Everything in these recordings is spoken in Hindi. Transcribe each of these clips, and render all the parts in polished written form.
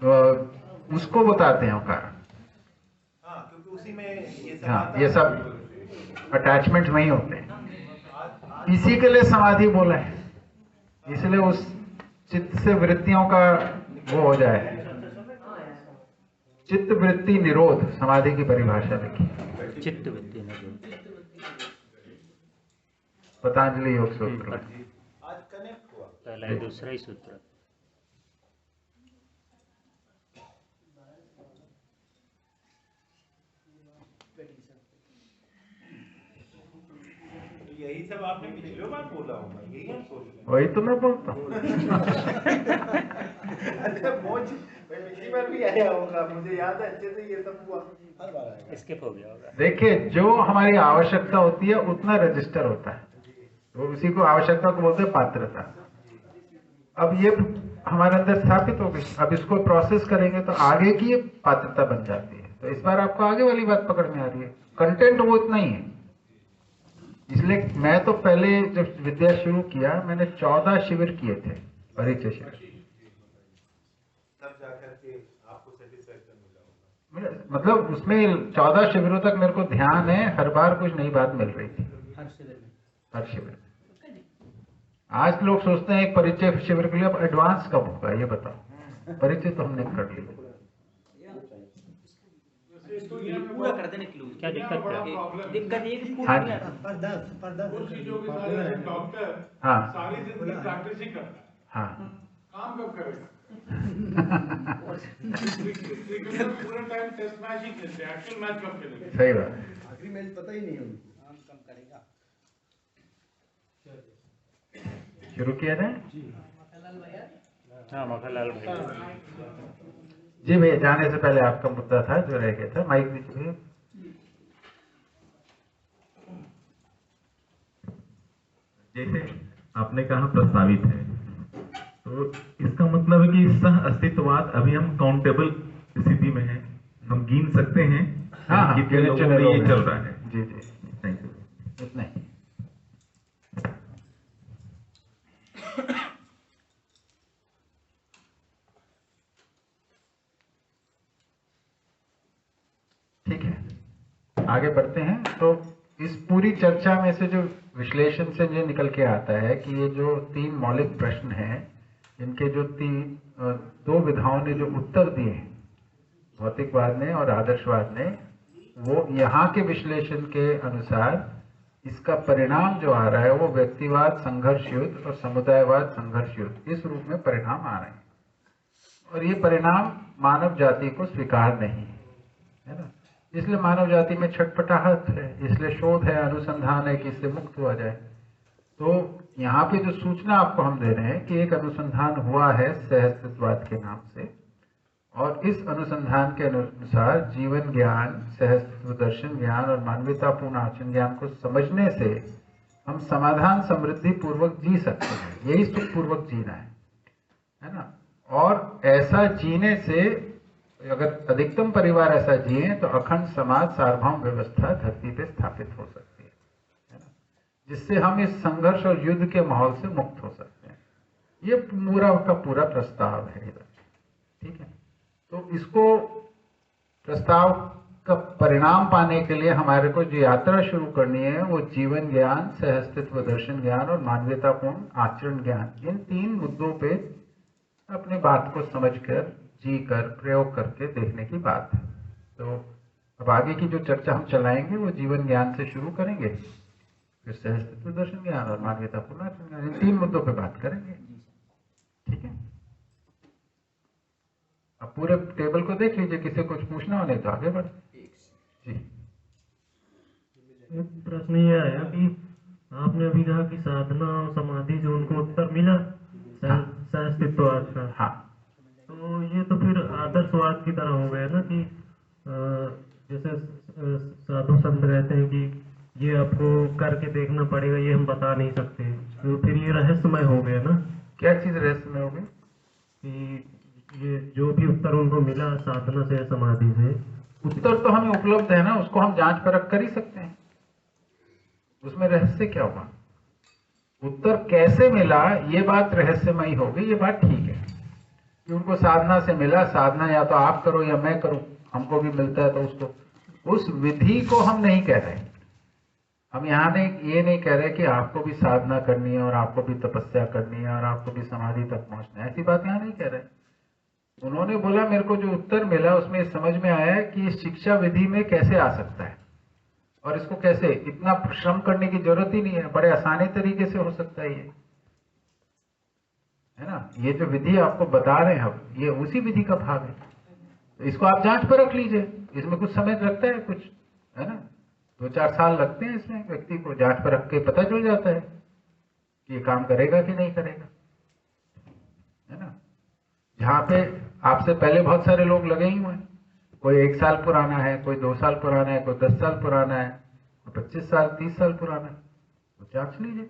उसको बताते हैं वो कारण। हाँ, क्योंकि उसी में ये सब हाँ, ये सब अटैचमेंट वही होते हैं। इसी के लिए समाधि बोला है, इसलिए उस चित्त से वृत्तियों का वो हो जाए, चित्त वृत्ति निरोध समाधि की परिभाषा लिखी, चित्त वृत्ति निरोध, पतंजलि योग सूत्र में। आज कनेक्ट हुआ पहला ही दूसरा ही सूत्र। यही सब आपने पिछले बार बोला होगा, यही हम सोच रहे हैं। वही तो मैं बोलता हूँ। पिछली बार भी आया होगा, मुझे याद है अच्छे से, ये सब हुआ हर बार आएगा। स्किप हो गया होगा। देखिए, जो हमारी आवश्यकता होती है उतना रजिस्टर होता है, तो उसी को आवश्यकता को बोलते हैं पात्रता। अब ये हमारे अंदर स्थापित हो गई, अब इसको प्रोसेस करेंगे तो आगे की ये पात्रता बन जाती है। तो इस बार आपको आगे वाली बात पकड़ में आ रही है, कंटेंट वो इतना ही है। इसलिए मैं तो पहले जब विद्या शुरू किया, मैंने 14 शिविर किए थे, परिचय शिविर, तब जाकर के आपको सेटिस्फैक्शन मिला होगा। मतलब उसमें 14 शिविरों तक मेरे को ध्यान है, हर बार कुछ नई बात मिल रही थी, हर शिविर में, हर शिविर में। आज लोग सोचते हैं एक परिचय शिविर के लिए अब एडवांस कब होगा, ये बताओ। परिचय तो हमने कर लिया, पूरा कर देने के लिए क्या दिक्कत है? दिक्कत ये कि हाँ पूरा जी, वो चीजों के साथ डॉक्टर हाँ सारी जिंदगी प्रैक्टिस ही करता है, हाँ काम कब करेगा? पूरा टाइम टेस्ट मैच ही खेलते हैं, एक्चुअल मैच कब खेलेंगे? सही बात है। आखिरी मैच पता ही नहीं होगी। काम कम करेगा। शुरू किया जाए? हाँ, मखनलाल भाई। जी भैया, जाने से पहले आपका मुद्दा था जो रह गया था, माइक दीजिए भैया। जैसे आपने कहा प्रस्तावित है, तो इसका मतलब है कि सह अस्तित्ववाद अभी हम काउंटेबल स्थिति में है, हम गिन सकते हैं हाँ, कितने लोगों में ये चल रहा है। जी जी, थैंक यू। इतना ही। ठीक है, आगे बढ़ते हैं। तो इस पूरी चर्चा में से जो विश्लेषण से ये निकल के आता है कि ये जो 3 मौलिक प्रश्न हैं, इनके जो 2 विधाओं ने जो उत्तर दिए हैं, भौतिकवाद ने और आदर्शवाद ने, वो यहाँ के विश्लेषण के अनुसार इसका परिणाम जो आ रहा है वो व्यक्तिवाद संघर्ष युद्ध और समुदायवाद संघर्ष युद्ध, इस रूप में परिणाम आ रहे हैं। और ये परिणाम मानव जाति को स्वीकार नहीं है ना, इसलिए मानव जाति में छटपटाहट है, इसलिए शोध है, अनुसंधान है कि इससे मुक्त हुआ जाए। तो यहाँ पे जो सूचना आपको हम दे रहे हैं कि एक अनुसंधान हुआ है सहअस्तित्ववाद के नाम से, और इस अनुसंधान के अनुसार जीवन ज्ञान, सहअस्तित्व दर्शन ज्ञान और मानवतापूर्ण आचरण ज्ञान को समझने से हम समाधान समृद्धि पूर्वक जी सकते हैं, यही सुखपूर्वक जीना है ना। और ऐसा जीने से अगर अधिकतम परिवार ऐसा जिए तो अखंड समाज सार्वभौम व्यवस्था धरती पे स्थापित हो सकती है ना, जिससे हम इस संघर्ष और युद्ध के माहौल से मुक्त हो सकते हैं। ये पूरा का पूरा प्रस्ताव है इधर, ठीक है। तो इसको प्रस्ताव का परिणाम पाने के लिए हमारे को जो यात्रा शुरू करनी है वो जीवन ज्ञान, सहअस्तित्व दर्शन ज्ञान और मानवतापूर्ण आचरण ज्ञान, इन 3 मुद्दों पे अपने बात को समझकर, जी कर, प्रयोग करके देखने की बात है। तो अब आगे की जो चर्चा हम चलाएंगे वो जीवन ज्ञान से शुरू करेंगे, फिर सहअस्तित्व दर्शन ज्ञान और मानवतापूर्ण आचरण ज्ञान, इन 3 मुद्दों पे बात करेंगे, ठीक है। अब पूरे टेबल को देख लीजिए, किसी कुछ पूछना हो नहीं तो आगे बढ़ जी। एक प्रश्न ये आया कि आपने अभी कहा कि साधना और समाधि जो उनको उत्तर मिला सहअस्तित्ववाद का, हाँ, तो ये तो फिर आदर्शवाद की तरह हो गया ना कि जैसे साधु संत कहते हैं कि ये आपको करके देखना पड़ेगा, ये हम बता नहीं सकते, तो फिर ये रहस्यमय हो गया ना। क्या चीज रहस्यमय हो गई? कि ये जो भी उत्तर उनको मिला साधना से समाधि से, उत्तर तो हमें उपलब्ध है ना, उसको हम जांच परख कर ही सकते हैं, उसमें रहस्य क्या होगा? उत्तर कैसे मिला ये बात रहस्यमयी हो गई, ये बात ठीक है। कि उनको साधना से मिला, साधना या तो आप करो या मैं करूं, हमको भी मिलता है तो उसको, उस विधि को हम नहीं कह रहे। हम यहाँ नहीं, ये नहीं कह रहे कि आपको भी साधना करनी है और आपको भी तपस्या करनी है और आपको भी समाधि तक पहुंचना है, ऐसी बात यहाँ नहीं कह रहे। उन्होंने बोला मेरे को जो उत्तर मिला उसमें समझ में आया है कि शिक्षा विधि में कैसे आ सकता है और इसको कैसे, इतना श्रम करने की जरूरत ही नहीं है, बड़े आसानी तरीके से हो सकता है ये, है ना। ये जो विधि आपको बता रहे हैं हम, ये उसी विधि का भाग है। तो इसको आप जांच पर रख लीजिए, इसमें कुछ समय लगता है, कुछ है ना, 2-4 साल लगते हैं इसमें, व्यक्ति को जांच पर रख के पता चल जाता है कि ये काम करेगा कि नहीं करेगा, है ना। जहाँ पे आपसे पहले बहुत सारे लोग लगे ही हुए हैं, कोई 1 साल पुराना है, कोई 2 साल पुराना है, कोई 10 साल पुराना है, कोई 25 साल 30 साल पुराना है, तो जांच लीजिए,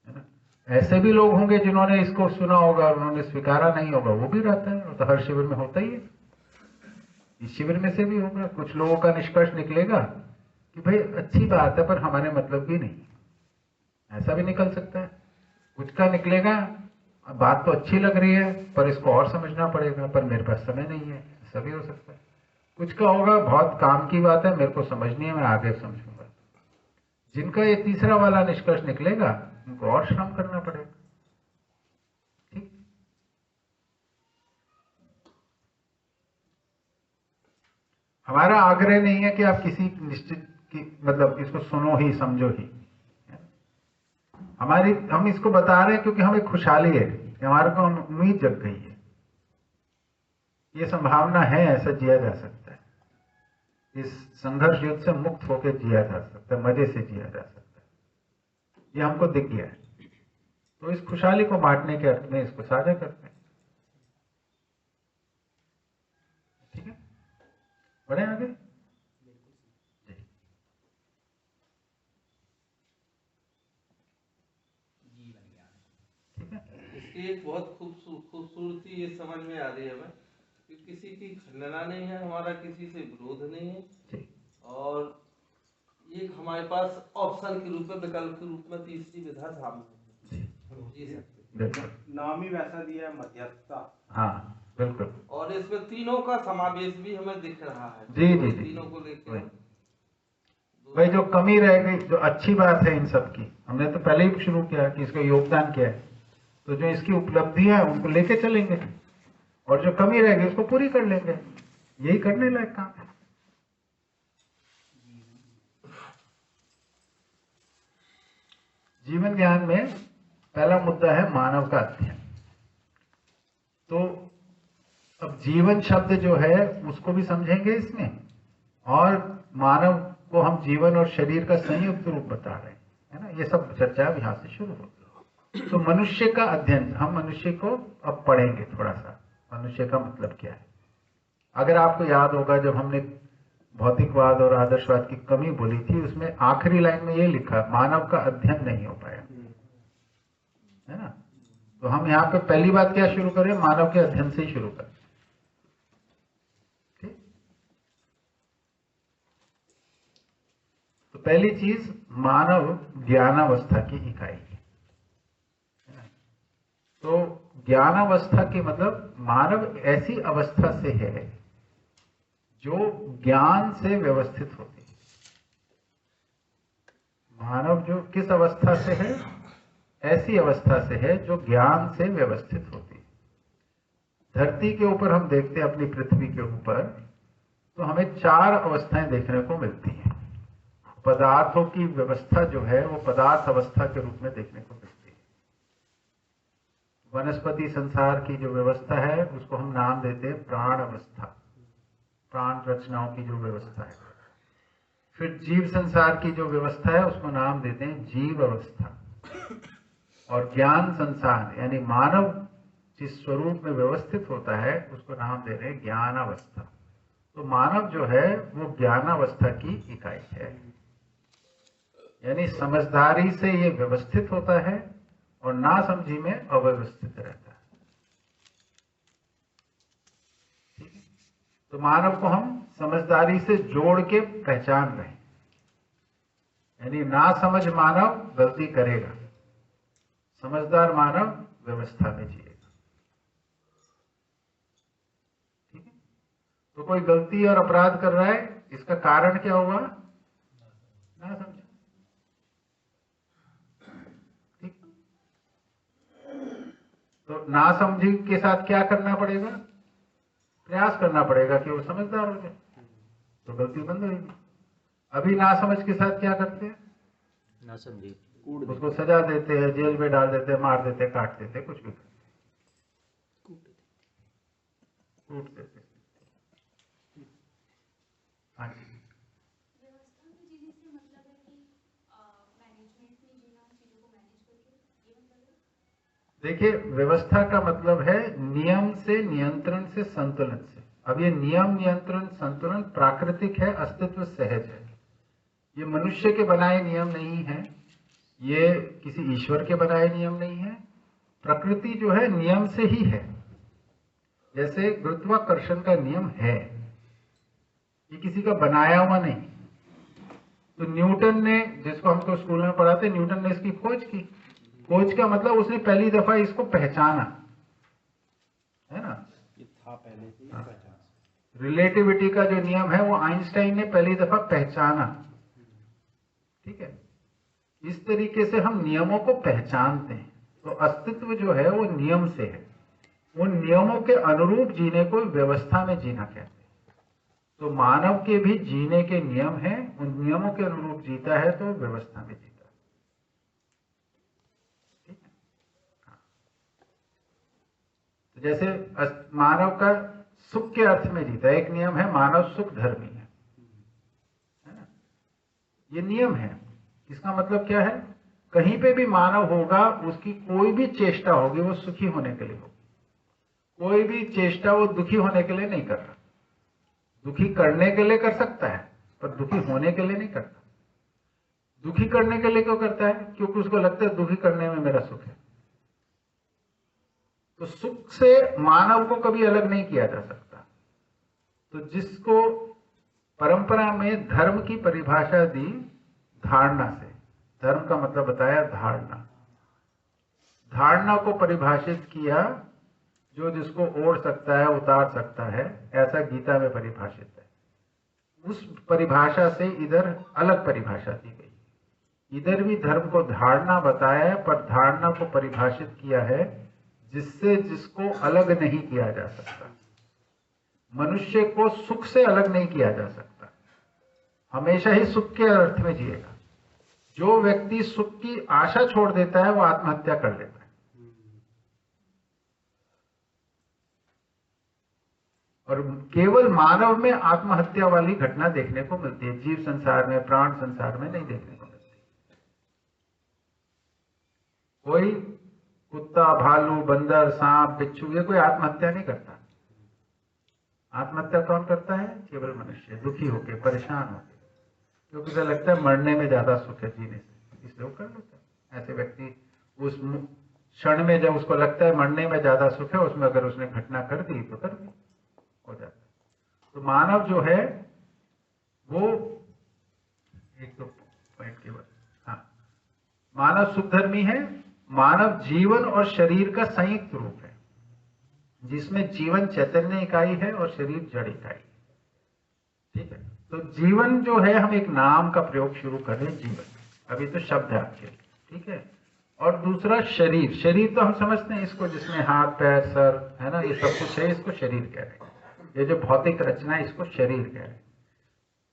है ना। ऐसे भी लोग होंगे जिन्होंने इसको सुना होगा और उन्होंने स्वीकारा नहीं होगा, वो भी रहता है, वो तो हर शिविर में होता ही है। इस शिविर में से भी होगा, कुछ लोगों का निष्कर्ष निकलेगा कि भाई अच्छी बात है पर हमारे मतलब की नहीं, ऐसा भी निकल सकता है। कुछ का निकलेगा बात तो अच्छी लग रही है पर इसको और समझना पड़ेगा, पर मेरे पास समय नहीं है, ऐसा भी हो सकता है। कुछ का होगा बहुत काम की बात है, मेरे को समझनी है, मैं आगे समझूंगा। जिनका ये तीसरा वाला निष्कर्ष निकलेगा उनको और श्रम करना पड़ेगा। ठीक, हमारा आग्रह नहीं है कि आप किसी निश्चित की मतलब इसको सुनो ही समझो ही, हम इसको बता रहे हैं क्योंकि हमें खुशहाली है कि हमारे को उम्मीद जग गई है, ये संभावना है, ऐसा जिया जा सकता है, इस संघर्ष युद्ध से मुक्त होकर जिया जा सकता है, मजे से जिया जा सकता है, ये हमको दिख गया है। तो इस खुशहाली को बांटने के अर्थ में इसको साझा करते हैं। ठीक है, बढ़े आगे। इसकी एक बहुत खूबसूरती ये समझ में आ रही है हमें कि किसी की खंडना नहीं है, हमारा किसी से विरोध नहीं है, और ये हमारे पास ऑप्शन के रूप में, विकल्प के रूप में तीसरी विधा सामने जी सकते, नाम ही वैसा दिया है, मध्यस्थता। हाँ बिल्कुल, और इसमें तीनों का समावेश भी हमें दिख रहा है। जी जी जी, तीनों को लेकर भाई जो कमी रह गई, जो अच्छी बात है इन सब की, हमने तो पहले ही शुरू किया कि इसका योगदान क्या है, तो जो इसकी उपलब्धियां है उनको लेके चलेंगे और जो कमी रहेगी उसको पूरी कर लेंगे, यही करने लायक काम है। जीवन ज्ञान में पहला मुद्दा है मानव का अध्ययन। तो अब जीवन शब्द जो है उसको भी समझेंगे इसमें, और मानव को हम जीवन और शरीर का संयुक्त रूप बता रहे हैं, है ना। ये सब चर्चा अब यहाँ से शुरू होगी। तो मनुष्य का अध्ययन, हम मनुष्य को अब पढ़ेंगे थोड़ा सा, मनुष्य का मतलब क्या है। अगर आपको याद होगा जब हमने भौतिकवाद और आदर्शवाद की कमी बोली थी, उसमें आखिरी लाइन में ये लिखा, मानव का अध्ययन नहीं हो पाया, है ना। तो हम यहाँ पे पहली बात क्या शुरू करें, मानव के अध्ययन से ही शुरू करें। ठीक, तो पहली चीज मानव ज्ञानावस्था की इकाई है। तो ज्ञानावस्था की मतलब मानव ऐसी अवस्था से है जो ज्ञान से व्यवस्थित होती है। मानव जो किस अवस्था से है, ऐसी अवस्था से है जो ज्ञान से व्यवस्थित होती है। धरती के ऊपर हम देखते हैं, अपनी पृथ्वी के ऊपर, तो हमें 4 अवस्थाएं देखने को मिलती हैं। पदार्थों की व्यवस्था जो है वो पदार्थ अवस्था के रूप में देखने को मिलती है। वनस्पति संसार की जो व्यवस्था है उसको हम नाम देते हैं प्राण अवस्था, प्राण रचनाओं की जो व्यवस्था है। फिर जीव संसार की जो व्यवस्था है उसको नाम देते हैं जीव अवस्था। और ज्ञान संसार यानी मानव जिस स्वरूप में व्यवस्थित होता है उसको नाम दे रहे हैं ज्ञानावस्था। तो मानव जो है वो ज्ञानावस्था की इकाई है, यानी समझदारी से ये व्यवस्थित होता है और नासमझी में अव्यवस्थित रहता है। ठीक है, तो मानव को हम समझदारी से जोड़ के पहचान रहे हैं, यानी नासमझ मानव गलती करेगा, समझदार मानव व्यवस्था में जिएगा। ठीक है, तो कोई गलती और अपराध कर रहा है, इसका कारण क्या हुआ? ना समझा। ठीक, तो ना समझी के साथ क्या करना पड़ेगा? प्रयास करना पड़ेगा कि वो समझदार हो जाए, तो गलती बंद होगी। अभी ना समझ के साथ क्या करते हैं? ना समझे उसको सजा देते हैं, जेल में डाल देते हैं, मार देते हैं, काट देते हैं, कुछ भी करते हैं, कूट देते हैं। हाँ जी। व्यवस्था में जीने से मतलब है कि मैनेजमेंट में जीना, चीजों को मैनेज करके, ये मतलब है? देखिए, व्यवस्था का मतलब है नियम से, नियंत्रण से, संतुलन से। अब ये नियम, नियंत्रण, संतुलन प्राकृतिक है, अस्तित्व सहज है। ये मनुष्य के बनाए नियम नहीं है, ये किसी ईश्वर के बनाए नियम नहीं है। प्रकृति जो है नियम से ही है। जैसे गुरुत्वाकर्षण का नियम है, ये किसी का बनाया हुआ नहीं। तो न्यूटन ने, जिसको हमको स्कूल में पढ़ाते, न्यूटन ने इसकी खोज की। खोज का मतलब उसने पहली दफा इसको पहचाना, है ना? ये था पहले से ही पहचान। रिलेटिविटी का जो नियम है वो आइंस्टाइन ने पहली दफा पहचाना। ठीक है, इस तरीके से हम नियमों को पहचानते हैं। तो अस्तित्व जो है वो नियम से है। उन नियमों के अनुरूप जीने को व्यवस्था में जीना कहते हैं। तो मानव के भी जीने के नियम हैं, उन नियमों के अनुरूप जीता है तो व्यवस्था में जीता है। ठीक है, हाँ। तो जैसे मानव का सुख के अर्थ में जीता है, एक नियम है मानव सुख धर्मी है ना? ये नियम है। इसका मतलब क्या है? कहीं पे भी मानव होगा, उसकी कोई भी चेष्टा होगी वो सुखी होने के लिए होगी, कोई भी चेष्टा वो दुखी होने के लिए नहीं कर रहा। दुखी करने के लिए कर सकता है, पर दुखी होने के लिए नहीं करता। दुखी करने के लिए क्यों करता है? क्योंकि उसको लगता है दुखी करने में मेरा सुख है। तो सुख से मानव को कभी अलग नहीं किया जा सकता। तो जिसको परंपरा में धर्म की परिभाषा दी धारणा से, धर्म का मतलब बताया धारणा, धारणा को परिभाषित किया, जो जिसको ओढ़ सकता है, उतार सकता है, ऐसा गीता में परिभाषित है। उस परिभाषा से इधर अलग परिभाषा दी गई। इधर भी धर्म को धारणा बताया है, पर धारणा को परिभाषित किया है जिससे जिसको अलग नहीं किया जा सकता। मनुष्य को सुख से अलग नहीं किया जा सकता, हमेशा ही सुख के अर्थ में जिएगा। जो व्यक्ति सुख की आशा छोड़ देता है वो आत्महत्या कर लेता है। और केवल मानव में आत्महत्या वाली घटना देखने को मिलती है, जीव संसार में, प्राण संसार में नहीं देखने को मिलती। कोई कुत्ता, भालू, बंदर, सांप, बिच्छू, ये कोई आत्महत्या नहीं करता। आत्महत्या कौन करता है? केवल मनुष्य, दुखी होकर, परेशान होकर, क्योंकि उसे लगता है मरने में ज्यादा सुख है जीने से, इसलिए वो कर लेता है। ऐसे व्यक्ति उस क्षण में जब उसको लगता है मरने में ज्यादा सुख है, उसमें अगर उसने घटना कर दी तो कर दी, हो जाता है। तो मानव जो है वो एक दो पॉइंट के बाद, हाँ, मानव सुखधर्मी है। मानव जीवन और शरीर का संयुक्त रूप है, जिसमें जीवन चैतन्य इकाई है और शरीर जड़ इकाई। ठीक है, तो जीवन जो है, हम एक नाम का प्रयोग शुरू कर रहे हैं, जीवन, अभी तो शब्द है आपके, ठीक है। और दूसरा शरीर, शरीर तो हम समझते हैं इसको, जिसमें हाथ, पैर, सर, है ना, ये सब कुछ है, इसको शरीर कह रहे हैं। ये जो भौतिक रचना है इसको शरीर कह रहे हैं।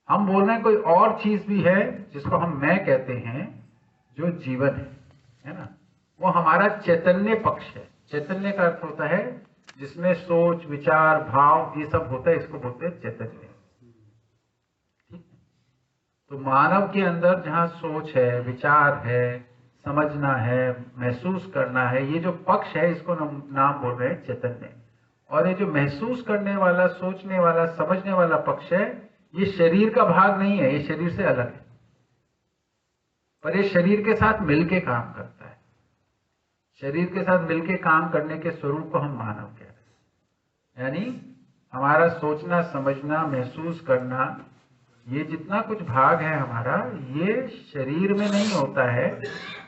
हम बोल रहे हैं कोई और चीज भी है जिसको हम मैं कहते हैं, जो जीवन है ना, वो हमारा चैतन्य पक्ष है। चैतन्य का अर्थ होता है जिसमें सोच, विचार, भाव, ये सब होता है, इसको बोलते हैं चैतन्य। ठीक है, तो मानव के अंदर जहाँ सोच है, विचार है, समझना है, महसूस करना है, ये जो पक्ष है इसको नाम बोल रहे हैं चैतन्य। और ये जो महसूस करने वाला, सोचने वाला, समझने वाला पक्ष है, ये शरीर का भाग नहीं है, ये शरीर से अलग है, पर ये शरीर के साथ मिलके काम करता है। शरीर के साथ मिलके काम करने के स्वरूप को हम मानव कह रहे हैं। यानी हमारा सोचना, समझना, महसूस करना, ये जितना कुछ भाग है हमारा, ये शरीर में नहीं होता है,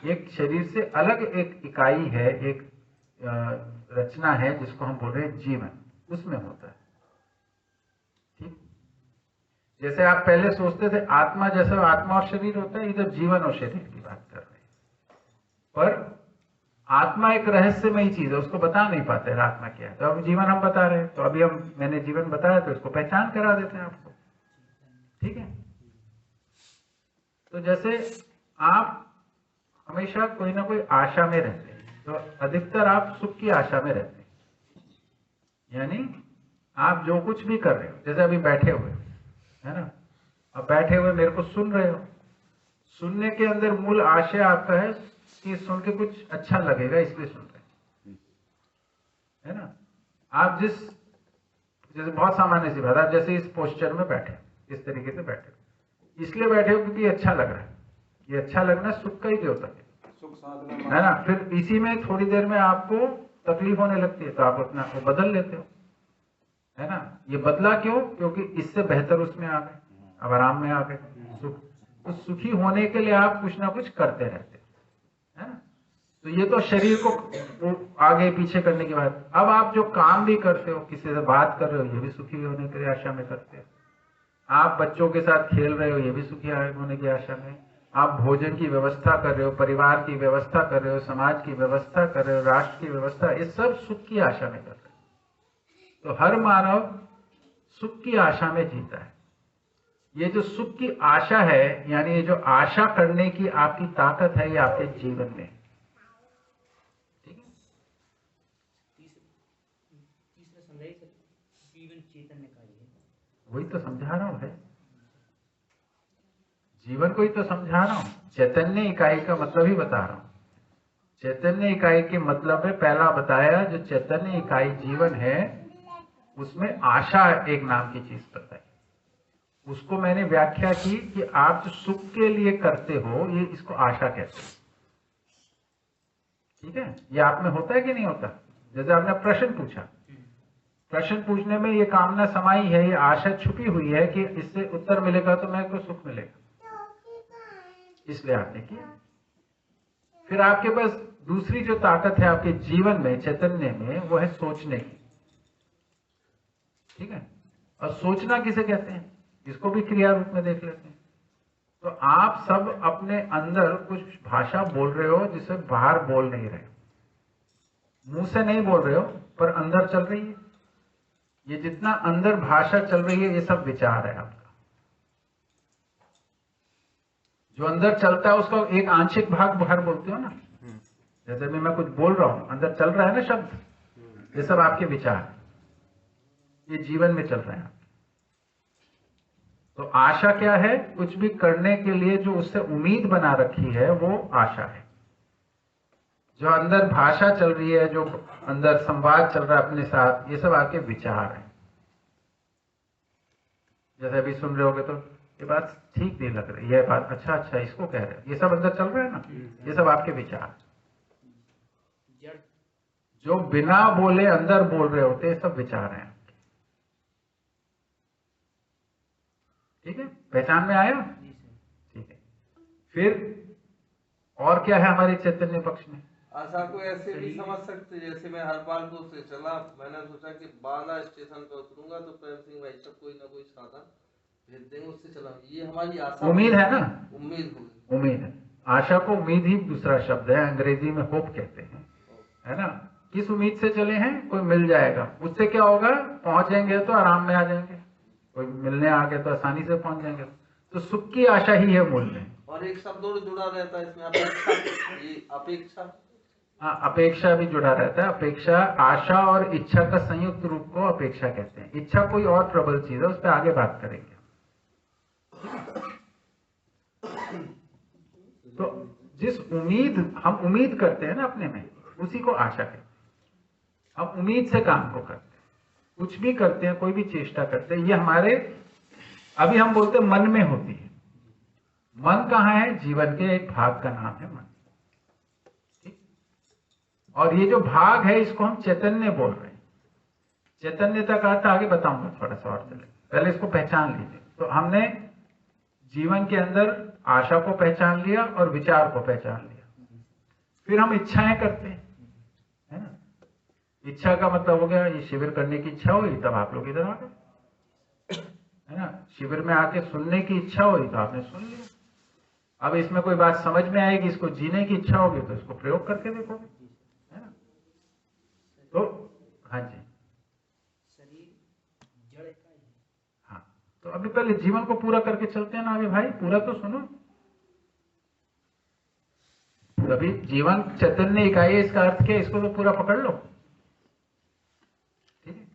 एक शरीर से अलग एक इकाई है, एक रचना है जिसको हम बोल रहे हैं जीवन, उसमें होता है। ठीक, जैसे आप पहले सोचते थे आत्मा, जैसा आत्मा और शरीर होता है, इधर जीवन और शरीर की बात कर रहे हैं। पर आत्मा एक रहस्यमयी चीज है, उसको बता नहीं पाते आत्मा क्या है। तो अब जीवन हम बता रहे हैं, तो अभी मैंने जीवन बताया तो इसको पहचान करा देते हैं आपको। ठीक है, तो जैसे आप हमेशा कोई ना कोई आशा में रहते हैं, तो अधिकतर आप सुख की आशा में रहते हैं। यानी आप जो कुछ भी कर रहे हो, जैसे अभी बैठे हुए है ना, अब बैठे हुए मेरे को सुन रहे हो, सुनने के अंदर मूल आशय आपका है कि सुन के कुछ अच्छा लगेगा, इसलिए सुन रहे है ना। आप जैसे बहुत सामान्य सी बात, आप जैसे इस पोस्चर में बैठे, इस तरीके से बैठे, इसलिए बैठे हो क्योंकि अच्छा लग रहा है। ये अच्छा लगना सुख का ही द्योतक है ना। फिर इसी में थोड़ी देर में आपको तकलीफ होने लगती है, तो आप अपना वो बदल लेते हो, है ना। ये बदला क्यों? क्योंकि इससे बेहतर उसमें आ गए, अब आराम में आ गए, सुख। तो सुखी होने के लिए आप कुछ ना कुछ करते रहते है ना। तो ये तो शरीर को आगे पीछे करने की बात। अब आप जो काम भी करते हो, किसी से बात कर रहे हो, ये भी सुखी होने की आशा में करते हो। आप बच्चों के साथ खेल रहे हो, ये भी सुखी होने की आशा में। आप भोजन की व्यवस्था कर रहे हो, परिवार की व्यवस्था कर रहे हो, समाज की व्यवस्था कर रहे हो, राष्ट्र की व्यवस्था, ये सब सुख की आशा में कर रहे हो। तो हर मानव सुख की आशा में जीता है। ये जो सुख की आशा है, यानी ये जो आशा करने की आपकी ताकत है, ये आपके जीवन में। ठीक है, तीसरा संदेश जीवन चैतन्य का ही है। वही तो समझा रहा हूं, है जीवन को ही तो समझा रहा हूं। चैतन्य इकाई का मतलब ही बता रहा हूं। चैतन्य इकाई के मतलब है, पहला बताया, जो चैतन्य इकाई जीवन है उसमें आशा एक नाम की चीज बताई। उसको मैंने व्याख्या की कि आप जो सुख के लिए करते हो, ये इसको आशा कहते हैं। ठीक है, ये आप में होता है कि नहीं होता? जैसे आपने प्रश्न पूछा, प्रश्न पूछने में ये कामना समाई है, ये आशा छुपी हुई है कि इससे उत्तर मिलेगा तो मेरे को सुख मिलेगा, इसलिए आपने किया। फिर आपके पास दूसरी जो ताकत है आपके जीवन में, चैतन्य में, वो है सोचने की। ठीक है, और सोचना किसे कहते हैं, इसको भी क्रिया रूप में देख लेते हैं। तो आप सब अपने अंदर कुछ भाषा बोल रहे हो जिसे बाहर बोल नहीं रहे, मुंह से नहीं बोल रहे हो, पर अंदर चल रही है। ये जितना अंदर भाषा चल रही है, ये सब विचार है आपका। जो अंदर चलता है उसका एक आंशिक भाग बाहर बोलते हो ना। जैसे मैं कुछ बोल रहा हूं, अंदर चल रहा है ना शब्द, ये सब आपके विचार, ये जीवन में चल रहे हैं। तो आशा क्या है? कुछ भी करने के लिए जो उससे उम्मीद बना रखी है, वो आशा है। जो अंदर भाषा चल रही है, जो अंदर संवाद चल रहा है अपने साथ, ये सब आपके विचार है। जैसे अभी सुन रहे होगे तो ये बात ठीक नहीं लग रही, ये बात अच्छा इसको कह रहे हैं, ये सब अंदर चल रहा है ना, ये सब आपके विचार। जो बिना बोले अंदर बोल रहे होते, ये सब विचार हैं। ठीक है, पहचान में आया? ठीक है, फिर और क्या है हमारे चैतन्य पक्ष में? आशा को ऐसे भी समझ सकते, जैसे मैं हरपालपुर से चला, मैंने सोचा कि बाला स्टेशन पर उतरूंगा तो प्रेम सिंह भाई सब कोई ना कोई साधन भेज देंगे, उससे चला। ये हमारी आशा, उम्मीद है ना, उम्मीद होगी, उम्मीद है। आशा को उम्मीद ही दूसरा शब्द है, अंग्रेजी में होप कहते हैं, है ना। किस उम्मीद से चले हैं? कोई मिल जाएगा, उससे क्या होगा? पहुंचेंगे तो आराम में आ जाएंगे, कोई मिलने आ गए तो आसानी से पहुंच जाएंगे। तो सुख की आशा ही है मूल में। और एक शब्द और जुड़ा रहता है इसमें, अपेक्षा। ये अपेक्षा, हाँ, अपेक्षा भी जुड़ा रहता है। अपेक्षा, आशा और इच्छा का संयुक्त रूप को अपेक्षा कहते हैं। इच्छा कोई और ट्रबल चीज है, उस पर आगे बात करेंगे। तो जिस उम्मीद हम उम्मीद करते हैं ना अपने में, उसी को आशा कहते हैं। हम उम्मीद से काम को करते हैं, कुछ भी करते हैं, कोई भी चेष्टा करते हैं, ये हमारे, अभी हम बोलते हैं मन में होती है। मन कहाँ है? जीवन के एक भाग का नाम है मन। ठीक, और ये जो भाग है, इसको हम चैतन्य बोल रहे हैं। चैतन्यता का अर्थ आगे बताऊंगा थोड़ा सा और चले, पहले इसको पहचान लीजिए। तो हमने जीवन के अंदर आशा को पहचान लिया और विचार को पहचान लिया। फिर हम इच्छाएं करते हैं, है ना। इच्छा का मतलब हो गया ये शिविर करने की इच्छा हुई तब आप लोग इधर आ गए, है ना। शिविर में आके सुनने की इच्छा हुई तो आपने सुन लिया। अब इसमें कोई बात समझ में आएगी, इसको जीने की इच्छा होगी तो इसको प्रयोग करके देखोगे, है ना। तो हाँ जी, शरीर जड़ का ही है। हाँ तो अभी पहले जीवन को पूरा करके चलते हैं ना अभी भाई, पूरा तो सुनो। अभी जीवन चैतन्य इकाई है, इसका अर्थ क्या है, इसको तो पूरा पकड़ लो, ठीक है।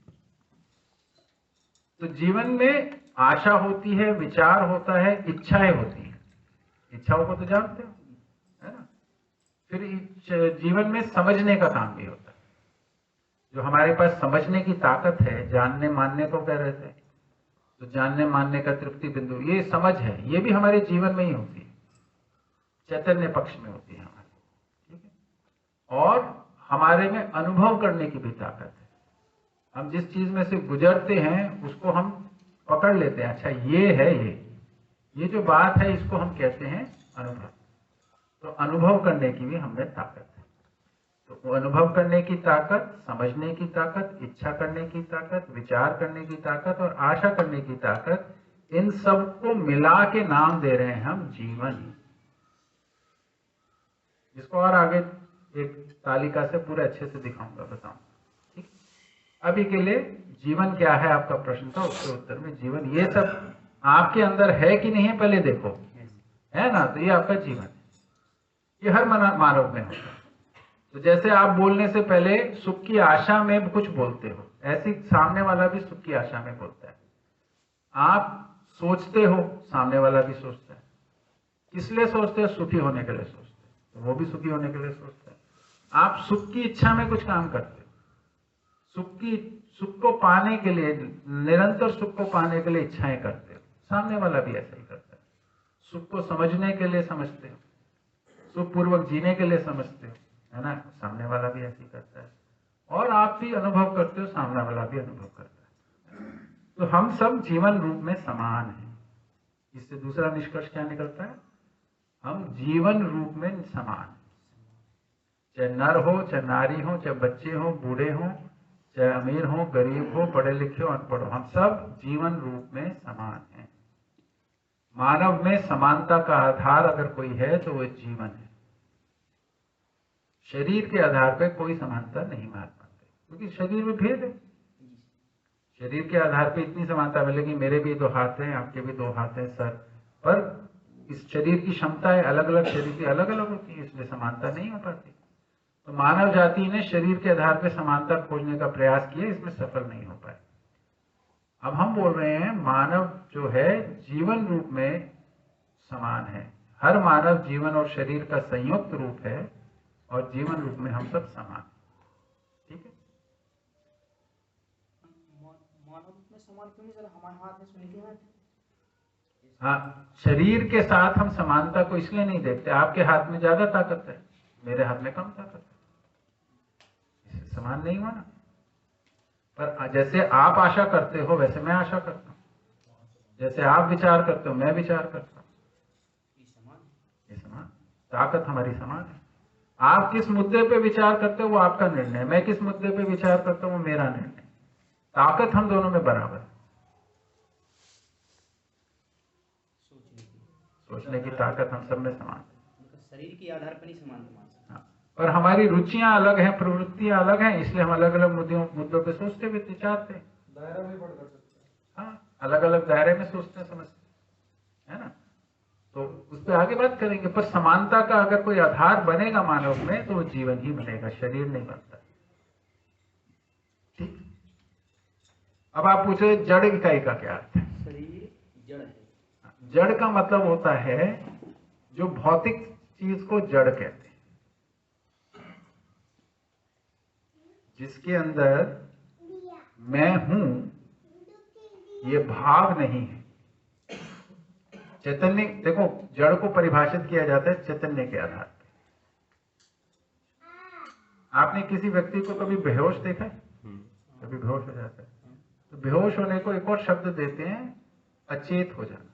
तो जीवन में आशा होती है, विचार होता है, इच्छाएं होती है। इच्छाओं को तो जानते हो, है ना। फिर जीवन में समझने का काम भी होता है। जो हमारे पास समझने की ताकत है, जानने मानने को कह रहे थे, तो जानने मानने का तृप्ति बिंदु, ये समझ है, ये भी हमारे जीवन में ही होती है, चैतन्य पक्ष में होती है हमारे, ठीक है। और हमारे में अनुभव करने की भी ताकत है। हम जिस चीज में से गुजरते हैं उसको हम पकड़ लेते हैं, अच्छा ये है, ये जो बात है इसको हम कहते हैं अनुभव। तो अनुभव करने की भी हमें ताकत है। तो वो अनुभव करने की ताकत, समझने की ताकत, इच्छा करने की ताकत, विचार करने की ताकत और आशा करने की ताकत, इन सबको मिला के नाम दे रहे हैं हम जीवन। इसको और आगे एक तालिका से पूरे अच्छे से दिखाऊंगा, बताऊं, ठीक। अभी के लिए जीवन क्या है आपका प्रश्न था, उसके उत्तर में जीवन ये सब आपके अंदर है कि नहीं है पहले देखो, है ना। तो ये आपका जीवन है, ये हर मानव में होता है। तो जैसे आप बोलने से पहले सुख की आशा में कुछ बोलते हो, ऐसी सामने वाला भी सुख की आशा में बोलता है। आप सोचते हो, सामने वाला भी सोचता है। किस लिए सोचते हो? सुखी होने के लिए सोचते हो, तो वो भी सुखी होने के लिए सोचता है। आप सुख की इच्छा में कुछ काम करते हो, सुख को पाने के लिए, निरंतर सुख को पाने के लिए इच्छाएं करते हो, सामने वाला भी ऐसा ही करता है। सुख को समझने के लिए समझते हो, सुख पूर्वक जीने के लिए समझते हो, है ना, सामने वाला भी ऐसे ही करता है। और आप भी अनुभव करते हो, सामने वाला भी अनुभव करता है। तो हम सब जीवन रूप में समान हैं। इससे दूसरा निष्कर्ष क्या निकलता है? हम जीवन रूप में समान हैं। चाहे नर हो, चाहे नारी हो, चाहे बच्चे हो, बूढ़े हो, चाहे अमीर हो, गरीब हो, पढ़े लिखे हो, अनपढ़ हो, हम सब जीवन रूप में समान हैं। मानव में समानता का आधार अगर कोई है तो वो जीवन है। शरीर के आधार पर कोई समानता नहीं मान पाते, क्योंकि शरीर में भेद है। शरीर के आधार पर इतनी समानता मिलेगी, मेरे भी 2 हाथ हैं, आपके भी 2 हाथ हैं सर, पर इस शरीर की क्षमताएं अलग अलग शरीर की अलग अलग होती है, इसलिए समानता नहीं हो पाती। तो मानव जाति ने शरीर के आधार पर समानता खोजने का प्रयास किया, इसमें सफल नहीं हो पाए। अब हम बोल रहे हैं मानव जो है जीवन रूप में समान है। हर मानव जीवन और शरीर का संयुक्त रूप है और जीवन रूप में हम सब समान, ठीक है। मानव रूप में समान क्यों नहीं सर? हमारे हाथ में सुन के हाथ। हाँ, शरीर के साथ हम समानता को इसलिए नहीं देखते, आपके हाथ में ज्यादा ताकत है, मेरे हाथ में कम ताकत है, इससे समान नहीं हुआ ना। पर जैसे आप आशा करते हो वैसे मैं आशा करता हूँ, जैसे आप विचार करते हो मैं विचार करता हूँ, ये समान, ताकत हमारी समान है। आप किस मुद्दे पे विचार करते हो वो आपका निर्णय, मैं किस मुद्दे पे विचार करता हूँ वो मेरा निर्णय। ताकत हम दोनों में बराबर है, सोचने की ताकत हम सब में समान है। शरीर के आधार पर नहीं समान मान सकते। हाँ, पर हमारी रुचियां अलग हैं, प्रवृत्तियां अलग हैं, इसलिए हम अलग अलग मुद्दों पे सोचते हुए विचारते हैं। दायरा भी बढ़ कर सकते हैं। हाँ, अलग अलग दायरे में सोचते समझते, है ना। तो उस पर आगे बात करेंगे, पर समानता का अगर कोई आधार बनेगा मानव में तो वो जीवन ही बनेगा, शरीर नहीं बनता, ठीक। अब आप पूछे जड़ इकाई का क्या अर्थ है? शरीर जड़ है। जड़ का मतलब होता है जो भौतिक चीज को जड़ कहते हैं, जिसके अंदर मैं हूं ये भाव नहीं है। चैतन्य, देखो जड़ को परिभाषित किया जाता है चैतन्य के आधार पर। आपने किसी व्यक्ति को कभी बेहोश देखा है? कभी बेहोश हो जाता है तो बेहोश होने को एक और शब्द देते हैं, अचेत हो जाना,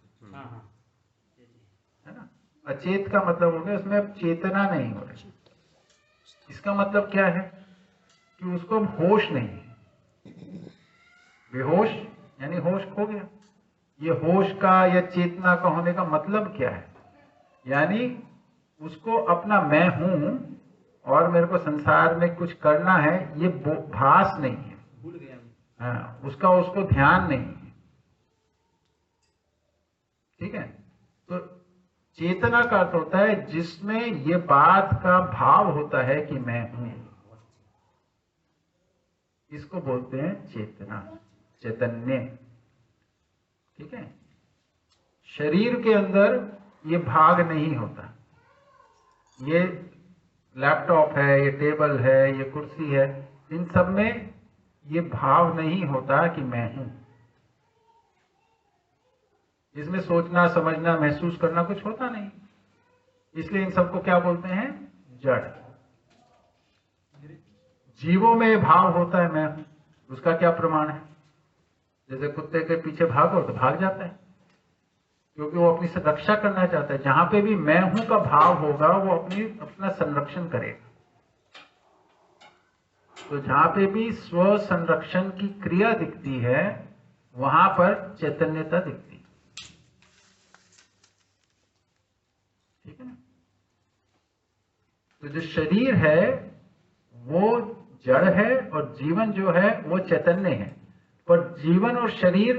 है ना। अचेत का मतलब हो गया उसमें अब चेतना नहीं हो रही। इसका मतलब क्या है कि उसको होश नहीं है। बेहोश यानी होश खो गया। ये होश का या चेतना का होने का मतलब क्या है? यानी उसको अपना मैं हूं और मेरे को संसार में कुछ करना है, ये भास नहीं है। भूल गया मैं। हाँ, उसको ध्यान नहीं है। ठीक है, तो चेतना का अर्थ होता है जिसमें ये बात का भाव होता है कि मैं हूं, इसको बोलते हैं चेतना, चैतन्य। ठीक है, शरीर के अंदर ये भाग नहीं होता। ये लैपटॉप है, ये टेबल है, ये कुर्सी है, इन सब में ये भाव नहीं होता कि मैं हूं। इसमें सोचना, समझना, महसूस करना कुछ होता नहीं। इसलिए इन सबको क्या बोलते हैं? जड़। जीवों में ये भाव होता है मैं हूं, उसका क्या प्रमाण है? जैसे कुत्ते के पीछे भागो तो भाग जाता है, क्योंकि वो अपनी रक्षा करना चाहता है। जहां पे भी मैं हूं का भाव होगा वो अपना संरक्षण करेगा। तो जहां पे भी स्व संरक्षण की क्रिया दिखती है वहां पर चैतन्यता दिखती है। ठीक है ना? तो जो शरीर है वो जड़ है और जीवन जो है वो चैतन्य है। पर जीवन और शरीर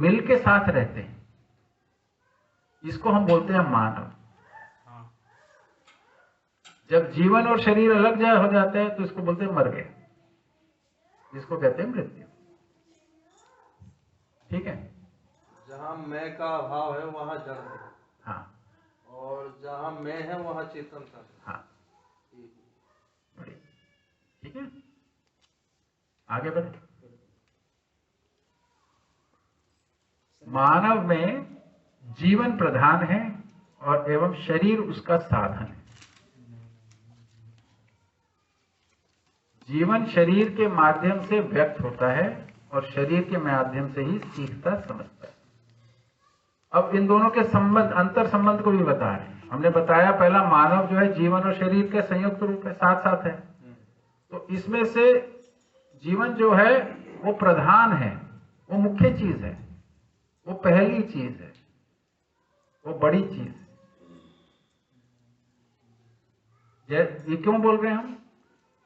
मिलके साथ रहते हैं, इसको हम बोलते हैं मानव। जब जीवन और शरीर अलग हो जाते हैं तो इसको बोलते हैं मर गए, इसको कहते हैं मृत्यु। ठीक है, जहाँ मैं का अभाव है वहाँ जड़ है। हाँ, और जहाँ मैं है वहाँ चेतनता है। हाँ, बढ़िया। ठीक है, आगे बढ़े। मानव में जीवन प्रधान है और एवं शरीर उसका साधन है। जीवन शरीर के माध्यम से व्यक्त होता है और शरीर के माध्यम से ही सीखता समझता है। अब इन दोनों के संबंध, अंतर संबंध को भी बता रहे हैं। हमने बताया पहला मानव जो है जीवन और शरीर के संयुक्त रूप है, साथ साथ है। तो इसमें से जीवन जो है वो प्रधान है, वो मुख्य चीज है, वो पहली चीज है, वो बड़ी चीज है। ये क्यों बोल रहे हैं हम?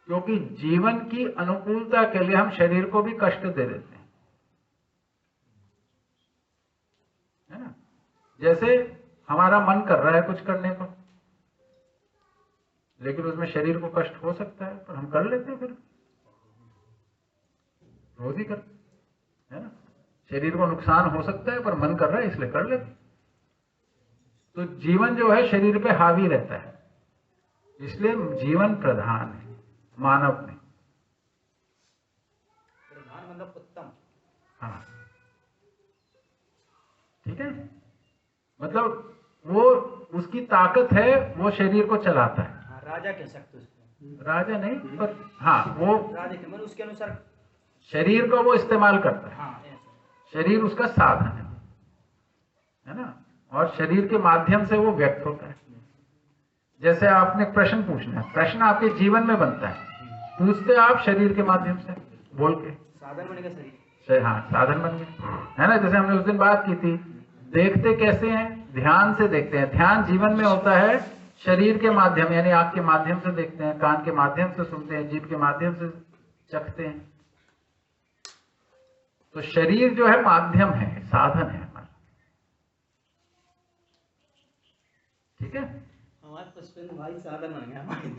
क्योंकि जीवन की अनुकूलता के लिए हम शरीर को भी कष्ट दे देते हैं, है ना? जैसे हमारा मन कर रहा है कुछ करने को, लेकिन उसमें शरीर को कष्ट हो सकता है, पर हम कर लेते हैं, फिर रोज ही करते हैं ना। शरीर को नुकसान हो सकता है पर मन कर रहा है इसलिए कर लेते। तो जीवन जो है शरीर पे हावी रहता है, इसलिए जीवन प्रधान है मानव में। प्रधान मतलब उत्तम। हाँ, ठीक है, मतलब वो उसकी ताकत है, वो शरीर को चलाता है। हाँ, राजा कह सकते उसको। राजा नहीं, पर हाँ वो राजा के मन उसके अनुसार शरीर को वो इस्तेमाल करता है। हाँ, ऐसा। शरीर उसका साधन है ना? और शरीर के माध्यम से वो व्यक्त होता है। जैसे आपने प्रश्न पूछना है, प्रश्न आपके जीवन में बनता है, पूछते आप शरीर के माध्यम से बोल के। साधन बनेगा शरीर। हाँ, साधन बन गए, है ना? जैसे हमने उस दिन बात की थी, देखते कैसे हैं? ध्यान से देखते हैं। ध्यान जीवन में होता है शरीर के माध्यम, यानी आंख के माध्यम से देखते हैं, कान के माध्यम से सुनते हैं, जीभ के माध्यम से चखते हैं। तो शरीर जो है माध्यम है, साधन है हमारा। ठीक है, हमारे पुष्पेंद्र भाई साधन बन गया हमारे।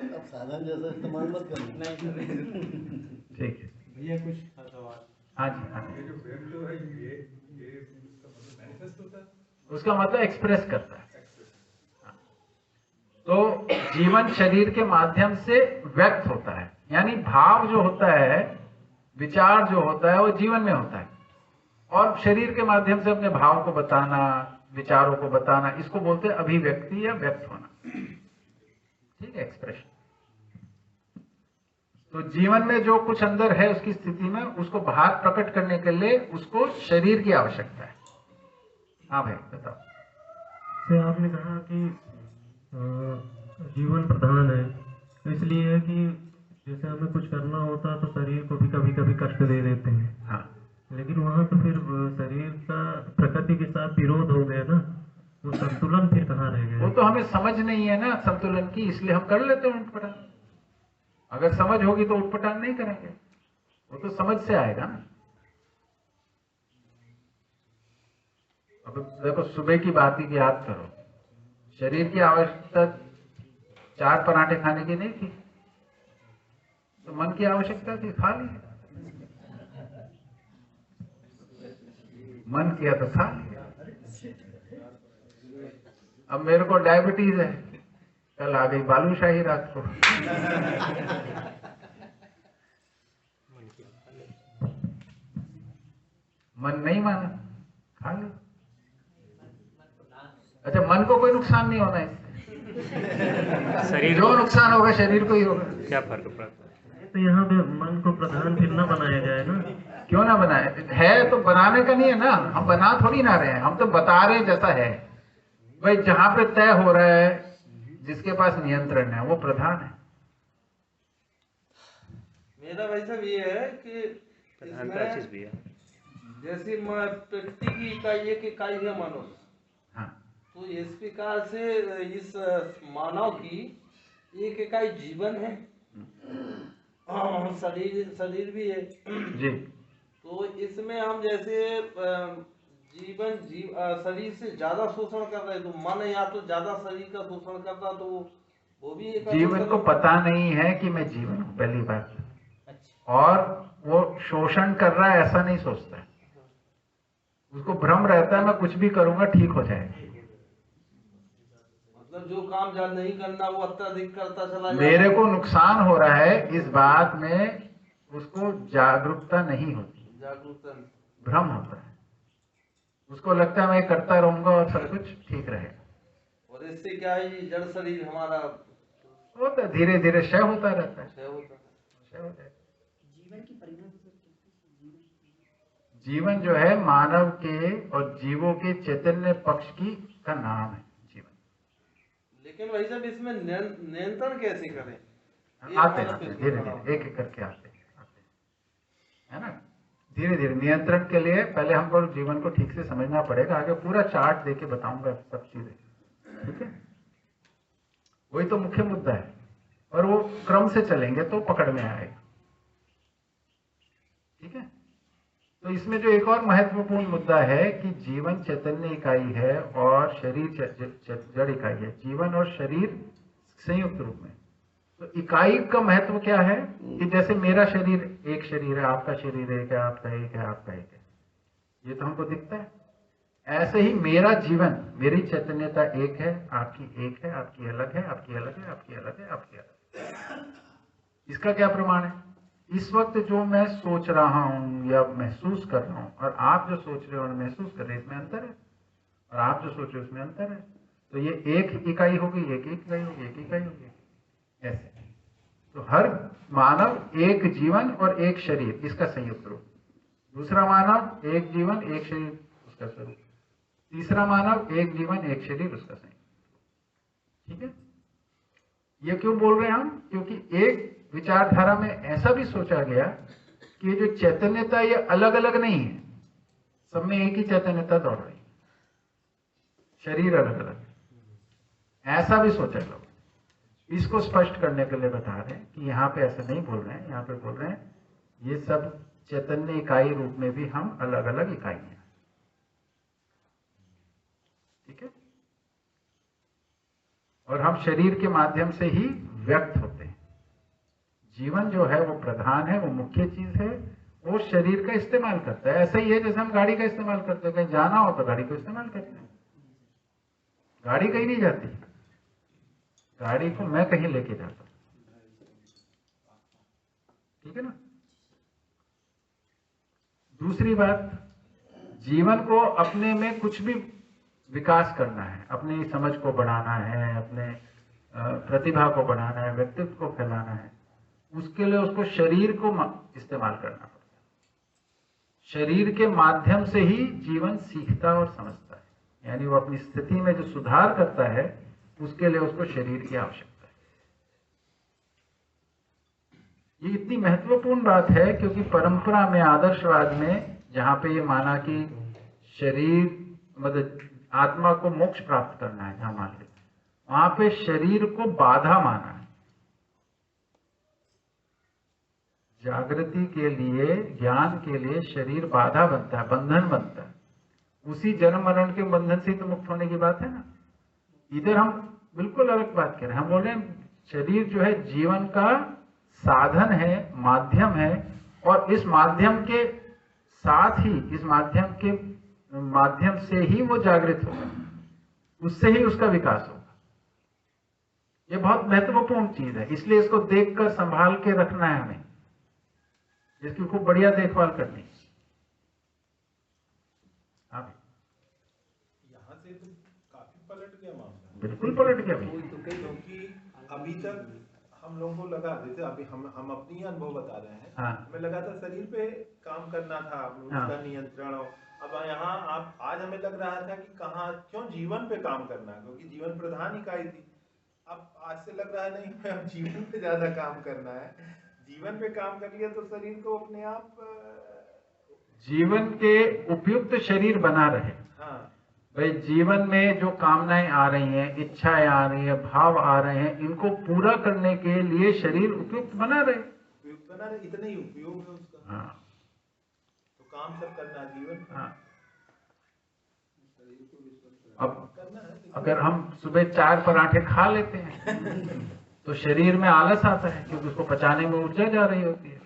अब साधन जैसा इस्तेमाल मत करना। नहीं कर ठीक है। भैया कुछ सवाल। हाँ जी, हाँ जी। ये जो व्यक्त है ये उसका मतलब मैनिफेस्ट होता है, उसका मतलब एक्सप्रेस करता है। तो जीवन शरीर के माध्यम से व्यक्त होता है, यानी भाव जो होता है, विचार जो होता है, वो जीवन में होता है, और शरीर के माध्यम से अपने भाव को बताना, विचारों को बताना, इसको बोलते हैं अभिव्यक्ति या व्यक्त होना। ठीक है, एक्सप्रेशन। तो जीवन में जो कुछ अंदर है उसकी स्थिति में, उसको बाहर प्रकट करने के लिए उसको शरीर की आवश्यकता है। हाँ भाई बताओ। से आपने कहा कि जीवन प्रधान है, तो इसलिए है कि जैसे हमें कुछ करना होता है तो शरीर को भी कभी कभी कष्ट दे देते हैं। हाँ, लेकिन वहाँ तो फिर शरीर का प्रकृति के साथ विरोध हो गया ना, वो संतुलन फिर कहाँ रह वो गया? तो हमें समझ नहीं है ना संतुलन की, इसलिए हम कर लेते हैं उठपटांग। अगर समझ होगी तो उठपटांग नहीं करेंगे, वो तो समझ से आएगा ना। अब देखो, सुबह की बात ही याद करो, शरीर की आवश्यकता 4 पराठे खाने की नहीं थी, तो मन की आवश्यकता थी, खा लिया। मन किया तो खा लिया। अब मेरे को डायबिटीज है, कल आ गई बालूशाही रात को। मन नहीं माना, खा ली। अच्छा, मन को कोई नुकसान नहीं होना इससे, शरीर जो नुकसान होगा शरीर को ही होगा। क्या फर्क पड़ता है? तो यहाँ पे मन को प्रधान फिर ना बनाया जाए ना? क्यों ना बनाए? है तो बनाने का नहीं है ना, हम बना थोड़ी ना रहे हैं, हम तो बता रहे हैं जैसा है। भाई जहां पे तय हो रहा है, जिसके पास नियंत्रण है वो प्रधान है। मेरा भाई साहब ये है कि प्रधान का चीज भी है। जैसे प्रकृति की इकाई एक इकाई है मनुष्य, हाँ, तो इस प्रकार से इस मानव की एक इकाई जीवन है, शरीर भी है जी। तो इसमें हम जैसे शरीर से ज्यादा शोषण कर रहे, तो मन या तो ज्यादा शरीर का शोषण करता, तो वो भी एक जीवन को पता नहीं है कि मैं जीवन हूं, पहली बात। और वो शोषण कर रहा है ऐसा नहीं सोचता है, उसको भ्रम रहता है मैं कुछ भी करूंगा ठीक हो जाएगा। मतलब जो काम जहाँ नहीं करना वो अत्यधिक करता चला जाता। मेरे को नुकसान हो रहा है इस बात में उसको जागरूकता नहीं होती, जागरूकता भ्रम होता है। उसको लगता है मैं करता रहूंगा और सब कुछ ठीक रहेगा, और इससे क्या है, ये जड़ शरीर हमारा होता है, धीरे धीरे क्षय होता रहता है, क्षय होता है। क्षय होता है। जीवन की परिभाषा सर क्या है? जीवन जो है मानव के और जीवों के चैतन्य पक्ष की का नाम है जीवन। लेकिन भाई साहब इसमें नियंत्रण कैसे करें? आते हैं धीरे धीरे, एक एक करके आते हैं, है ना। धीरे धीरे नियंत्रण के लिए पहले हमको जीवन को ठीक से समझना पड़ेगा। आगे पूरा चार्ट देके बताऊंगा सब चीजें, ठीक है। वही तो मुख्य मुद्दा है, और वो क्रम से चलेंगे तो पकड़ में आएगा, ठीक है। तो इसमें जो एक और महत्वपूर्ण मुद्दा है कि जीवन चैतन्य इकाई है और शरीर जड़ इकाई है। जीवन और शरीर संयुक्त रूप में, तो इकाई का महत्व क्या है कि जैसे मेरा शरीर एक शरीर है, आपका शरीर एक है, आपका एक है, आपका एक है, ये तो हमको दिखता है। ऐसे ही मेरा जीवन, मेरी चैतन्यता एक है, आपकी एक है, आपकी अलग है, आपकी अलग है, आपकी अलग है, आपकी अलग है। इसका क्या प्रमाण है? इस वक्त जो मैं सोच रहा हूं या महसूस कर रहा हूं और आप जो सोच रहे हो और महसूस कर रहे हैं, इसमें अंतर है, और आप जो सोच रहे हो उसमें अंतर है। तो ये एक इकाई होगी, एक इकाई होगी, एक इकाई होगी, ऐसे। तो हर मानव एक जीवन और एक शरीर, इसका संयुक्त रूप। दूसरा मानव एक जीवन एक शरीर, उसका स्वरूप। तीसरा मानव एक जीवन एक शरीर, उसका संयुक्त। ठीक है। ये क्यों बोल रहे हैं हम? क्योंकि एक विचारधारा में ऐसा भी सोचा गया कि ये जो चैतन्यता ये अलग अलग नहीं है, सब में एक ही चैतन्यता दौड़ रही है, शरीर अलग अलग है, ऐसा भी सोचा लोग। इसको स्पष्ट करने के लिए बता रहे हैं कि यहाँ पे ऐसा नहीं बोल रहे हैं, यहाँ पे बोल रहे हैं ये सब चैतन्य इकाई रूप में भी हम अलग अलग इकाई हैं। ठीक है। और हम शरीर के माध्यम से ही व्यक्त होते हैं। जीवन जो है वो प्रधान है, वो मुख्य चीज है, वो शरीर का इस्तेमाल करता है। ऐसा ही है जैसे हम गाड़ी का इस्तेमाल करते हैं, कहीं जाना हो तो गाड़ी को इस्तेमाल करते हैं, गाड़ी कहीं नहीं जाती, गाड़ी को मैं कहीं लेके जाता हूं। ठीक है ना। दूसरी बात, जीवन को अपने में कुछ भी विकास करना है, अपनी समझ को बढ़ाना है, अपने प्रतिभा को बढ़ाना है, व्यक्तित्व को फैलाना है, उसके लिए उसको शरीर को इस्तेमाल करना पड़ता है। शरीर के माध्यम से ही जीवन सीखता और समझता है, यानी वो अपनी स्थिति में जो सुधार करता है उसके लिए उसको शरीर की आवश्यकता है। ये इतनी महत्वपूर्ण बात है क्योंकि परंपरा में, आदर्शवाद में, जहां पे ये माना कि शरीर मतलब आत्मा को मोक्ष प्राप्त करना है, जहां मान लेते वहां पे शरीर को बाधा माना है। जागृति के लिए, ज्ञान के लिए शरीर बाधा बनता है, बंधन बनता है। उसी जन्म मरण के बंधन से तो मुक्त होने की बात है ना। इधर हम बिल्कुल अलग बात कर रहे हैं। हम बोल रहे हैं शरीर जो है जीवन का साधन है, माध्यम है, और इस माध्यम के साथ ही, इस माध्यम से ही वो जागृत होगा, उससे ही उसका विकास होगा। ये बहुत महत्वपूर्ण चीज है, इसलिए इसको देखकर संभाल के रखना है हमें, इसकी खूब बढ़िया देखभाल करनी है। यहाँ से तो काफी पलट गया मामला। बिल्कुल पलट गया। क्योंकि अभी तक हम लोगों को लगा, जैसे अभी हम अपनी अनुभव बता रहे हैं। हाँ। हमें लगा था शरीर पे काम करना था, उसका नियंत्रण। अब यहाँ आज हमें लग रहा था कि कहाँ, क्यों जीवन पे काम करना, क्योंकि जीवन प्रधान इकाई थी। अब आज से लग रहा है नहीं, अब जीवन पे ज्यादा काम करना है। जीवन पे काम कर लिया तो शरीर को अपने आप जीवन के उपयुक्त शरीर बना रहे। हाँ भाई जीवन में जो कामनाएं आ रही हैं, इच्छाएं आ रही हैं, भाव आ रहे हैं, इनको पूरा करने के लिए शरीर उपयुक्त बना रहे। उपयुक्त बना रहे, इतना ही उपयोग है उसका। हाँ। तो काम सब करना है जीवन। हाँ। अब अगर हम सुबह 4 पराठे खा लेते हैं तो शरीर में आलस आता है, क्योंकि उसको पचाने में ऊर्जा जा रही होती है।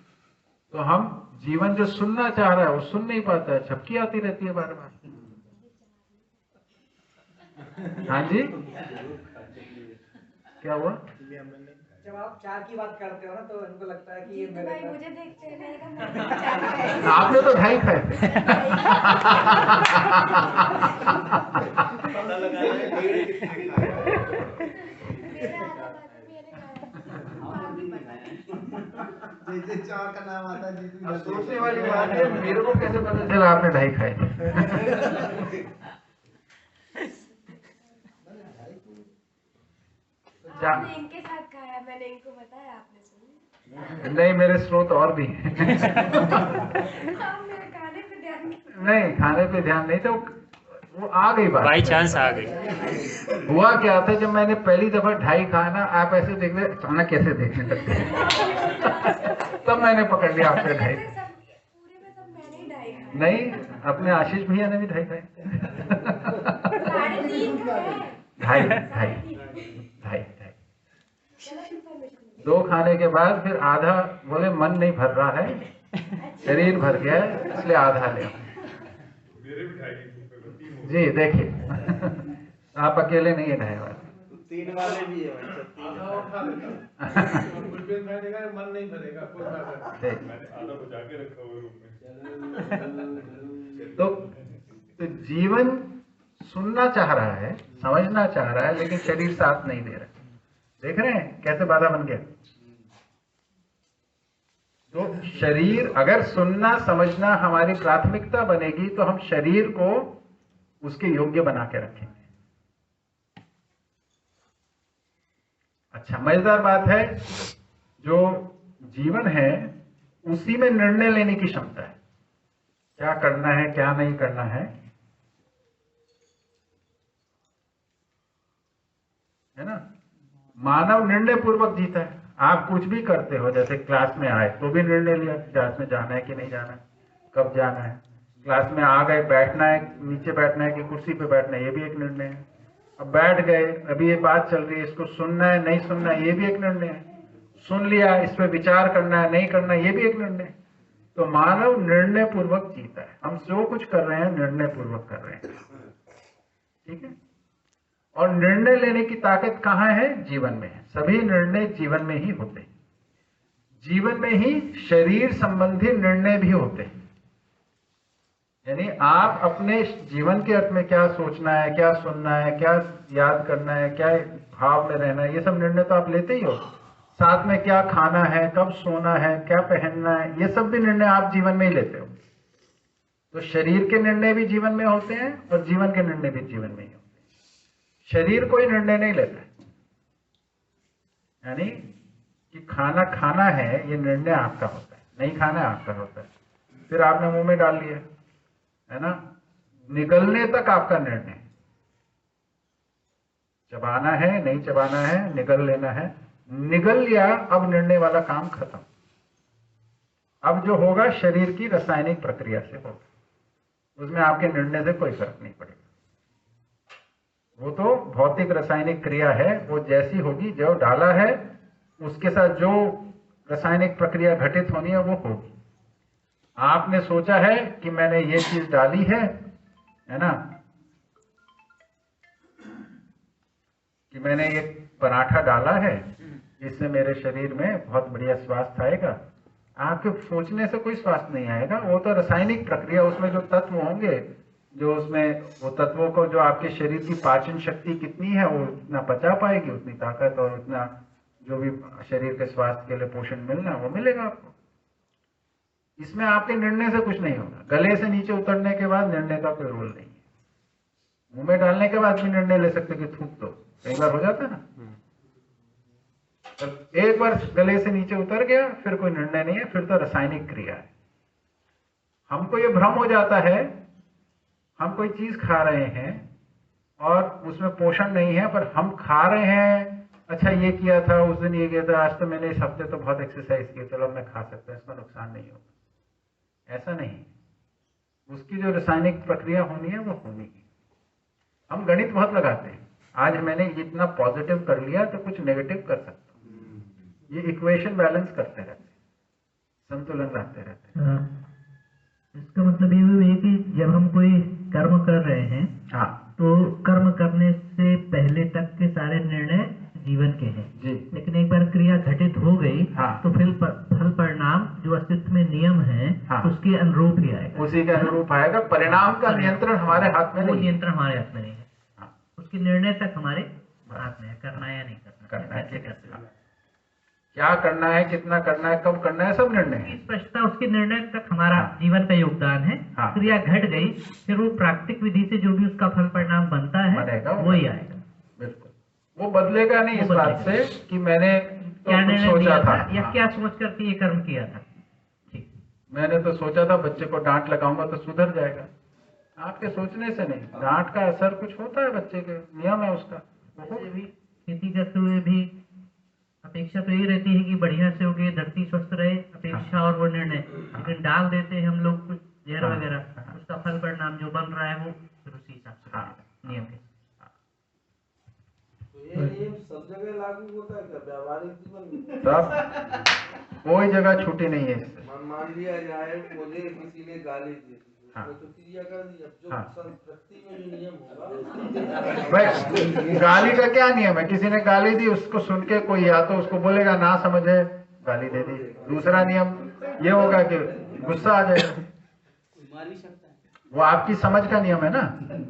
तो हम जीवन जो सुनना चाह रहा है वो सुन नहीं पाता है, झपकी आती रहती है बार बार। हाँ जी, क्या हुआ? जब आप चार की बात करते हो ना तो इनको लगता है कि ये तो भाई मुझे देखते हैं, मैंने कहा मैं तो 4 खाए। आपने तो 2.5 खाए थे। पता लगा है डेढ़ कितने खाए। मेरा आधा बात मैंने खाया। आप भी बताएं। जैसे चार का नाम आता है, अब सोचने वाली बात है, मेरे को कैसे पता चला आपने 2.5 खाए थे? आपने इनके साथ खाया, मैंने इनको बताया, आपने सुना? नहीं, मेरे स्रोत और भी हैं। आप मेरे खाने पे ध्यान नहीं, खाने पे ध्यान नहीं था, वो आ गई बात। बाई चांस आ गई। हुआ क्या था, जब मैंने पहली दफा 2.5 खाया ना, आप ऐसे देख रहे, अचानक कैसे देखने लगते, तब मैंने पकड़ लिया आपके 2.5। पूरे में सब मैंने ही 2.5 खाया। नहीं, अपने आशीष भैया ने भी 2.5 खाए। 3.5 खाए। 2.5 गलत इन्फॉर्मेशन। 2 खाने के बाद फिर आधा बोले मन नहीं भर रहा है, शरीर भर गया है, इसलिए आधा ले। मेरे भी 2.5 जी देखिए, आप अकेले नहीं है 2.5 वाले। 3 वाले भी है भाई, सब 3 आधा और खा लेता। कुछ भी खा लेगा, मन नहीं भरेगा, कुछ खा सकता। देख, मैंने आधा बुझा के रखा हुआ रूम में। तो जीवन सुनना चाह रहा है, समझना चाह रहा है, लेकिन शरीर साथ नहीं दे रहा। देख रहे हैं कैसे बाधा बन गया। तो शरीर, अगर सुनना समझना हमारी प्राथमिकता बनेगी तो हम शरीर को उसके योग्य बना के रखेंगे। अच्छा, मजेदार बात है, जो जीवन है उसी में निर्णय लेने की क्षमता है, क्या करना है क्या नहीं करना है ना। मानव निर्णय पूर्वक जीता है। आप कुछ भी करते हो, जैसे क्लास में आए तो भी निर्णय लिया क्लास में जाना है कि नहीं जाना है, कब जाना है। क्लास में आ गए, बैठना है, नीचे बैठना है कि कुर्सी पे बैठना है, ये भी एक निर्णय है। अब बैठ गए, अभी ये बात चल रही है, इसको सुनना है नहीं सुनना है, ये भी एक निर्णय है। सुन लिया, इस पे विचार करना है नहीं करना है, ये भी एक निर्णय है। तो मानव निर्णय पूर्वक जीता है। हम जो कुछ कर रहे हैं निर्णय पूर्वक कर रहे हैं, ठीक है। और निर्णय लेने की ताकत कहाँ है? जीवन में है। सभी निर्णय जीवन में ही होते हैं। जीवन में ही शरीर संबंधी निर्णय भी होते हैं। यानी आप अपने जीवन के अर्थ में क्या सोचना है, क्या सुनना है, क्या याद करना है, क्या भाव में रहना है, ये सब निर्णय तो आप लेते ही हो। साथ में क्या खाना है, कब सोना है, क्या पहनना है, ये सब भी निर्णय आप जीवन में ही लेते हो। तो शरीर के निर्णय भी जीवन में होते हैं और जीवन के निर्णय भी जीवन में ही होते हैं। शरीर कोई निर्णय नहीं लेता है, यानी कि खाना खाना है ये निर्णय आपका होता है, नहीं खाना आपका होता है। फिर आपने मुंह में डाल लिया, है ना, निगलने तक आपका निर्णय, चबाना है नहीं चबाना है, निगल लेना है, निगल लिया, अब निर्णय वाला काम खत्म। अब जो होगा शरीर की रासायनिक प्रक्रिया से होगा, उसमें आपके निर्णय से कोई फर्क नहीं पड़ेगा। वो तो भौतिक रासायनिक क्रिया है, वो जैसी होगी, जो डाला है उसके साथ जो रासायनिक प्रक्रिया घटित होनी है वो होगी। आपने सोचा है कि मैंने ये चीज डाली है ना, कि मैंने ये पराठा डाला है, इससे मेरे शरीर में बहुत बढ़िया स्वास्थ्य आएगा। आपके सोचने से कोई स्वास्थ्य नहीं आएगा, वो तो रासायनिक प्रक्रिया, उसमें जो तत्व होंगे, जो उसमें वो तत्वों को, जो आपके शरीर की पाचन शक्ति कितनी है वो उतना पचा पाएगी, उतनी ताकत और उतना जो भी शरीर के स्वास्थ्य के लिए पोषण मिलना वो मिलेगा आपको। इसमें आपके निर्णय से कुछ नहीं होगा। गले से नीचे उतरने के बाद निर्णय का कोई रोल नहीं है। मुंह में डालने के बाद भी निर्णय ले सकते कि थूक दो, कई बार हो जाता है ना, तो एक बार गले से नीचे उतर गया फिर कोई निर्णय नहीं है, फिर तो रासायनिक क्रिया है। हमको ये भ्रम हो जाता है, हम कोई चीज खा रहे हैं और उसमें पोषण नहीं है, पर हम खा रहे हैं, अच्छा ये किया था, उस दिन ये किया था, आज तो मैंने इस हफ्ते तो बहुत एक्सरसाइज की, चलो मैं खा सकता हूँ, इसमें नुकसान नहीं होगा। ऐसा नहीं, उसकी जो रासायनिक प्रक्रिया होनी है वो होनी है। हम गणित बहुत लगाते हैं, आज मैंने इतना पॉजिटिव कर लिया तो कुछ नेगेटिव कर सकता हूँ, ये इक्वेशन बैलेंस करते रहते हैं, संतुलन रखते रहते हैं। इसका मतलब ये भी है कि जब हम कोई कर्म कर रहे हैं, हाँ, तो कर्म करने से पहले तक के सारे निर्णय जीवन के हैं जी, लेकिन एक बार क्रिया घटित हो गई, हाँ, तो फिर फल परिणाम जो अस्तित्व में नियम है, हाँ, उसके अनुरूप ही आएगा, उसी के अनुरूप आएगा। परिणाम का नियंत्रण हमारे हाथ में वो नहीं, नियंत्रण हमारे हाथ में नहीं है। हाँ, उसके निर्णय तक हमारे हाथ में है, करना या नहीं करना है, कैसे करना है, क्या करना है, कितना करना है, कब करना है, सब निर्णय है। स्पष्टता उसके निर्णय तक हमारा जीवन का योगदान है। क्रिया घट गई, फिर वो प्राकृतिक विधि से जो भी उसका फल परिणाम बनता है वही आएगा। बिल्कुल, वो बदलेगा नहीं इस बात से कि मैंने तो क्या कुछ निर्णय सोचा लिया था, या क्या सोच करके ये कर्म किया था। मैंने तो सोचा था बच्चे को डांट लगाऊंगा तो सुधर जाएगा। आपके सोचने से नहीं, डांट का असर कुछ होता है, बच्चे के नियम है उसका। खेती करते हुए भी अपेक्षा तो ये रहती है कि बढ़िया से हो गए, धरती स्वस्थ रहे, अपेक्षा और वो निर्णय, लेकिन डाल देते हैं हम लोग कुछ जहर वगैरह, उसका फल परिणाम जो बन रहा है वो फिर उसी हिसाब से नियम के। ये नियम सब जगह लागू होता है क्या व्यावहारिक जीवन में? सब कोई जगह छूटी नहीं है इससे। मान लिया जाए मुझे किसी ने गाली दी, तो क्रिया कर दी, अब जो संस्कृति में जो नियम होगा भाई, गाली का क्या नियम है? किसी ने गाली दी, उसको सुन के कोई या तो उसको बोलेगा ना समझे, गाली दे दी। दूसरा नियम ये होगा कि गुस्सा आ जाएगा, वो आपकी समझ का नियम है ना।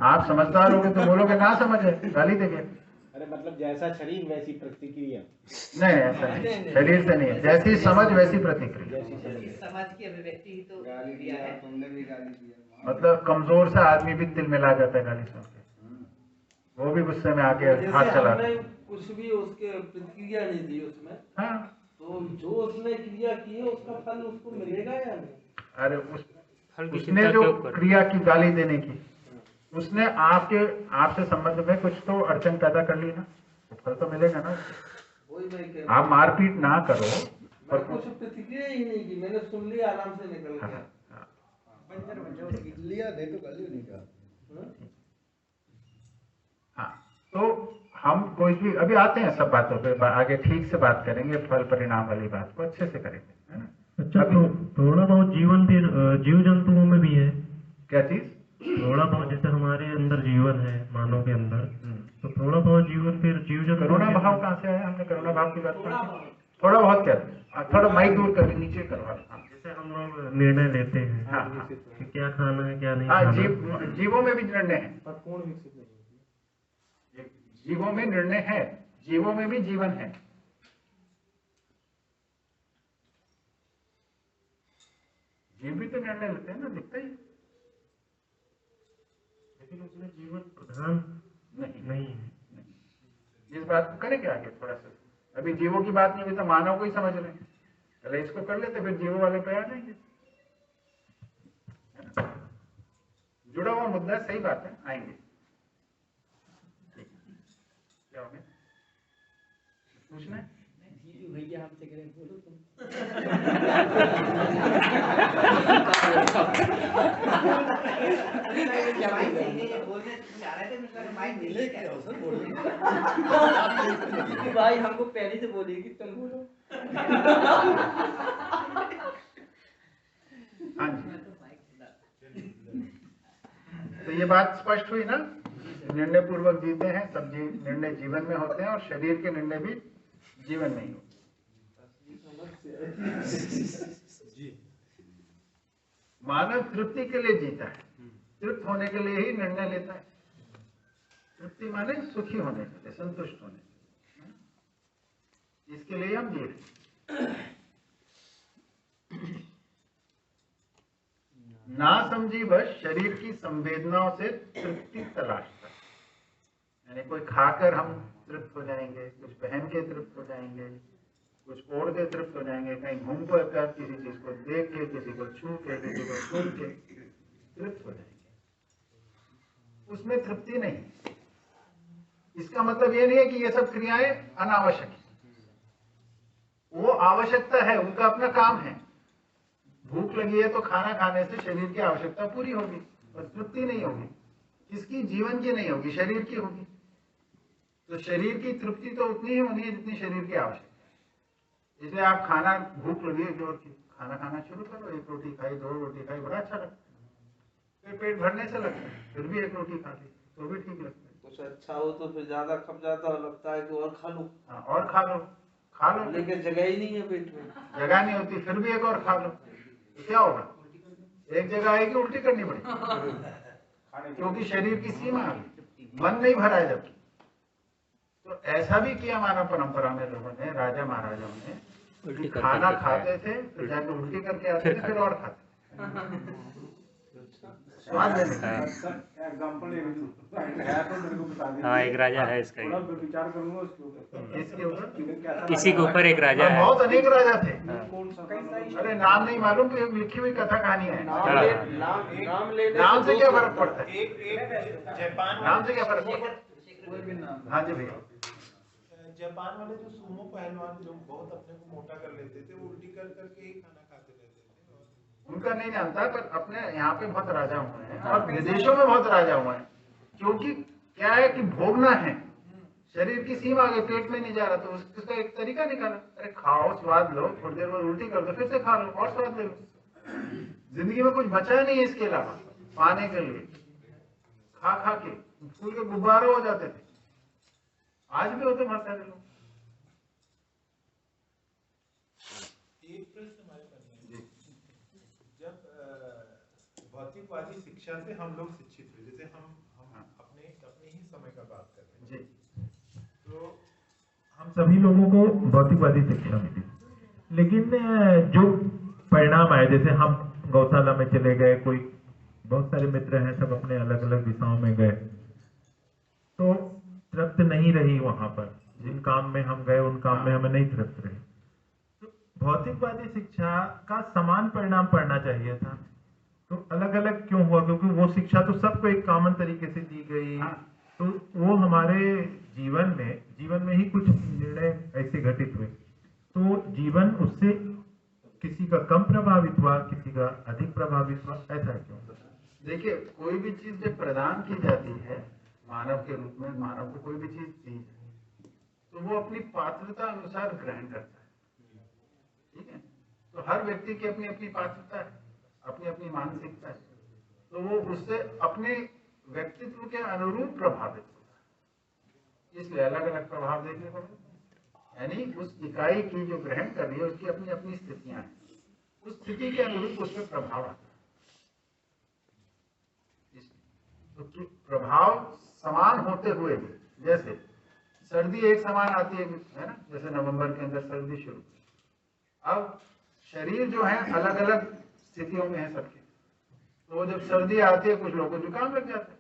आप समझदार होगे तो बोलोगे ना समझे, गाली देंगे। अरे मतलब जैसा शरीर वैसी प्रतिक्रिया। नहीं, ऐसा नहीं, शरीर से नहीं, जैसी समझ वैसी प्रतिक्रिया। समाज की अभिव्यक्ति ही तो क्रिया है। तुमने भी गाली दिया, मतलब कमजोर सा आदमी भी तिल मिला जाता है गाली सुन के, वो भी गुस्से में आके हाथ चला। कुछ भी उसके प्रतिक्रिया नहीं दी उसमें, हाँ, तो जो उसने क्रिया की है उसका फल उसको मिलेगा या नहीं? अरे उसने जो क्रिया की गाली देने की, उसने आपसे संबंध में कुछ तो अड़चन पैदा कर ली ना, तो फल तो मिलेगा ना। आप मारपीट ना करो, पर कुछ प्रतिक्रिया ही नहीं की, मैंने सुन लिया, आराम से निकल गया। लिया नहीं तो गाली नहीं कहा। हाँ, तो हम कोई भी अभी आते हैं सब बातों पे, आगे ठीक से बात करेंगे, फल परिणाम वाली बात को अच्छे से करेंगे, है ना। अच्छा, तो थोड़ा बहुत जीवन फिर जीव जंतुओं में भी है क्या चीज? थोड़ा बहुत, जैसे हमारे अंदर जीवन है, मानव के अंदर, तो थोड़ा बहुत जीवन फिर जीव जंतु। करुणा भाव कहाँ से आया? हमने करुणा भाव की बात की। थोड़ा बहुत क्या, थोड़ा माइक दूर कर नीचे करवा। जैसे हम लोग निर्णय लेते हैं, हाँ, कि क्या खाना है क्या नहीं हाँ, खाना। जीवों में भी निर्णय है, जीवों में निर्णय है, जीवों में भी जीवन है। जीव भी तो निर्णय लेते हैं ना, दिखता ही, लेकिन उसमें जीवन प्रधान नहीं है। इस बात को करेंगे आगे थोड़ा सा। अभी जीवों की बात नहीं हुई तो मानव को ही समझ रहे हैं, पहले इसको कर लेते फिर जीवों वाले पे आ जाएंगे। जुड़ा हुआ मुद्दा, सही बात है, आएंगे। क्या हो गया, पूछना है? भैया हमसे करें, बोलो तुम। भाई हमको पहले से बोलिए कि तुम बोलो। हाँ जी, तो ये बात स्पष्ट हुई ना, निर्णय पूर्वक जीते हैं सब। निर्णय जीवन में होते हैं और शरीर के निर्णय भी जीवन में ही होते हैं। मानव तृप्ति के लिए जीता है, तृप्त होने के लिए ही निर्णय लेता है। तृप्ति माने सुखी होने के लिए, संतुष्ट होने के लिए, इसके लिए हम जी रहे हैं। ना समझी बस शरीर की संवेदनाओं से तृप्ति तलाशता, यानी कोई खाकर हम तृप्त हो जाएंगे, कुछ पहन के तृप्त हो जाएंगे, कुछ ओढ़ के तृप्त हो जाएंगे, कहीं घूम कर किसी चीज को देख के, किसी को छू के, किसी को सुन के तृप्त हो जाएंगे, उसमें तृप्ति नहीं। इसका मतलब ये नहीं है कि ये सब क्रियाएं अनावश्यक है, वो आवश्यकता है, उनका अपना काम है। भूख लगी है तो खाना खाने से शरीर की आवश्यकता पूरी होगी, और तृप्ति नहीं होगी। किसकी? जीवन की नहीं होगी, शरीर की होगी। तो शरीर की तृप्ति तो उतनी ही होनी है जितनी शरीर की आवश्यकता है। इसलिए आप खाना, भूख लगी है जोर की, खाना खाना शुरू करो, 1 रोटी खाई, 2 रोटी खाई, बड़ा अच्छा लगता है, फिर पेट भरने से लगता है, फिर भी 1 रोटी खा ली तो भी ठीक लगता है। कुछ अच्छा हो तो फिर ज्यादा खप जाता है, लगता है कि और खा लो। हाँ, और खा लो, लेकिन जगह ही नहीं है पेट में, जगह नहीं होती, फिर भी 1 और खा लो तो क्या होगा? एक जगह आएगी, उल्टी करनी पड़ेगी, क्योंकि शरीर की सीमा है, मन नहीं भरा है जब। तो ऐसा भी किया मानव परंपरा में लोगों ने, राजा महाराजाओं ने, खाना खाते थे फिर जाकर उल्टी करके आते थे, फिर और खाते स्वाद लेने। हाँ, एक राजा है इसका, विचार करूंगा उसके ऊपर, इसके ऊपर, इसी के ऊपर एक राजा है। बहुत अनेक राजा थे, अरे नाम नहीं मालूम, तो एक लिखी हुई कथा कहानी है। नाम से क्या फर्क पड़ता है? जापान नाम से क्या फर्क पड़ता है? हाँ जी भैया, जापान वाले जो सूमो पहलवान जो बहुत अपने को मोटा कर लेते थे, वो उल्टी कर करके ही खाना खाते रहते थे। उनका नहीं जानता, पर अपने यहाँ पे बहुत राजा हुए हैं और विदेशों में बहुत राजा हुए हैं, क्योंकि क्या है कि भोगना है, शरीर की सीमा आगे, पेट में नहीं जा रहा, तो उसका एक तरीका निकाला, अरे खाओ, स्वाद लो, थोड़ी देर बाद उल्टी कर दो, फिर से खा लो और स्वाद ले लो। जिंदगी में कुछ बचा नहीं है इसके अलावा पाने के लिए, खा खा के फूल के गुब्बारे हो जाते थे, आज भी होते बहुत सारे लोग। एक प्रश्न हमारे मन में, जब भौतिकवादी शिक्षा से हम लोग शिक्षित हुए, जैसे हम अपने ही समय का बात कर रहे हैं, तो हम सभी लोगों को भौतिकवादी शिक्षा मिली, लेकिन जो परिणाम आए, जैसे हम गौशाला में चले गए, कोई बहुत सारे मित्र हैं, सब अपने अलग अलग दिशाओं में गए, तो तृप्त नहीं रही वहां पर। जिन काम में हम गए उन काम में हमें नहीं तृप्त रही। तो भौतिकवादी शिक्षा का समान परिणाम पड़ना चाहिए था, तो अलग अलग क्यों हुआ? क्योंकि वो शिक्षा तो सबको एक कॉमन तरीके से दी गई, तो वो हमारे जीवन में ही कुछ निर्णय ऐसे घटित हुए, तो जीवन उससे किसी का कम प्रभावित हुआ, किसी का अधिक प्रभावित हुआ, ऐसा क्यों? देखिए, कोई भी चीज जब प्रदान की जाती है मानव के रूप में, मानव को कोई भी चीज दी जाए तो वो अपनी पात्रता अनुसार ग्रहण करता है, ठीक है? तो हर व्यक्ति की अपनी अपनी पात्रता है, अपनी अपनी मानसिकता है, तो वो उससे अपने व्यक्तित्व के अनुरूप प्रभावित होता है, इसलिए अलग अलग प्रभाव देखने को मिलते। यानी उस इकाई की जो ग्रहण कर रही है उसकी अपनी अपनी स्थितियां हैं, उस स्थिति के अनुरूप उसमें प्रभाव आता है। तो प्रभाव समान होते हुए भी, जैसे सर्दी एक समान आती है ना, जैसे नवंबर के अंदर सर्दी शुरू, अब शरीर जो है अलग अलग स्थितियों में है सबके, तो जब सर्दी आती है कुछ लोगों को जुकाम लग जाता है,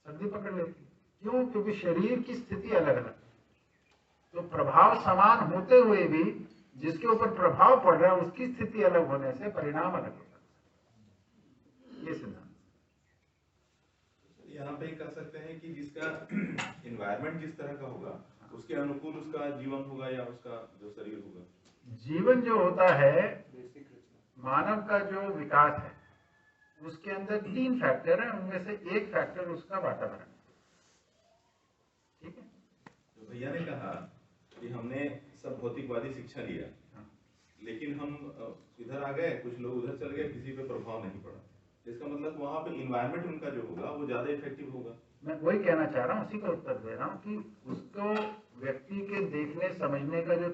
सर्दी पकड़ लेती है, क्यों? क्योंकि शरीर की स्थिति अलग अलग, तो प्रभाव समान होते हुए भी जिसके ऊपर प्रभाव पड़ रहा है उसकी स्थिति अलग होने से परिणाम अलग होता है। ये सिद्धांत यहाँ पे कह सकते हैं कि जिसका एनवायरनमेंट जिस तरह का होगा उसके अनुकूल उसका जीवन होगा या उसका जो शरीर होगा। जीवन जो होता है, मानव का जो विकास है उसके अंदर 3 फैक्टर हैं, उनमें से एक फैक्टर उसका वातावरण। ठीक है, तो भैया ने कहा कि हमने सब भौतिकवादी शिक्षा लिया, लेकिन हम इधर आ गए, कुछ लोग उधर चल गए, किसी पे प्रभाव नहीं पड़ा। इसका मतलब वहाँ पे इन्वायरमेंट उनका जो होगा वो ज्यादा इफेक्टिव होगा। मैं वही कहना चाह रहा हूँ, उसी का उत्तर दे रहा हूँ कि उसको व्यक्ति के देखने समझने का जो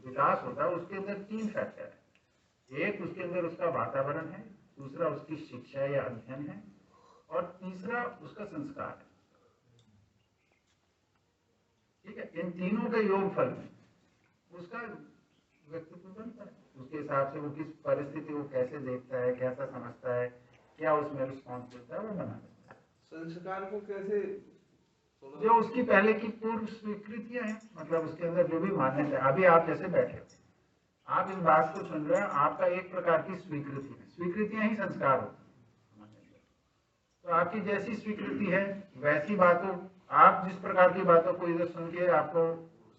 विकास होता है उसके अंदर 3 फैक्टर है। एक उसके अंदर उसका वातावरण है, दूसरा उसकी शिक्षा या अध्ययन है, और तीसरा उसका संस्कार है। ठीक है, इन तीनों के योगफल में उसका व्यक्तित्व बनता है। उसके हिसाब से वो किस परिस्थिति को कैसे देखता है, कैसा समझता है, क्या उसमें रिस्पॉन्स देता है, वो बना देता है। संस्कार को कैसे, जो उसकी पहले की पूर्व स्वीकृतियां हैं, मतलब उसके अंदर जो भी मान्यता है। अभी आप जैसे बैठे हो, आप इस बात को सुन रहे हैं, आपका एक प्रकार की स्वीकृति है। स्वीकृतियां ही संस्कार होती हैं। तो आपकी जैसी स्वीकृति है वैसी बातों, आप जिस प्रकार की बातों को इधर सुन के आपको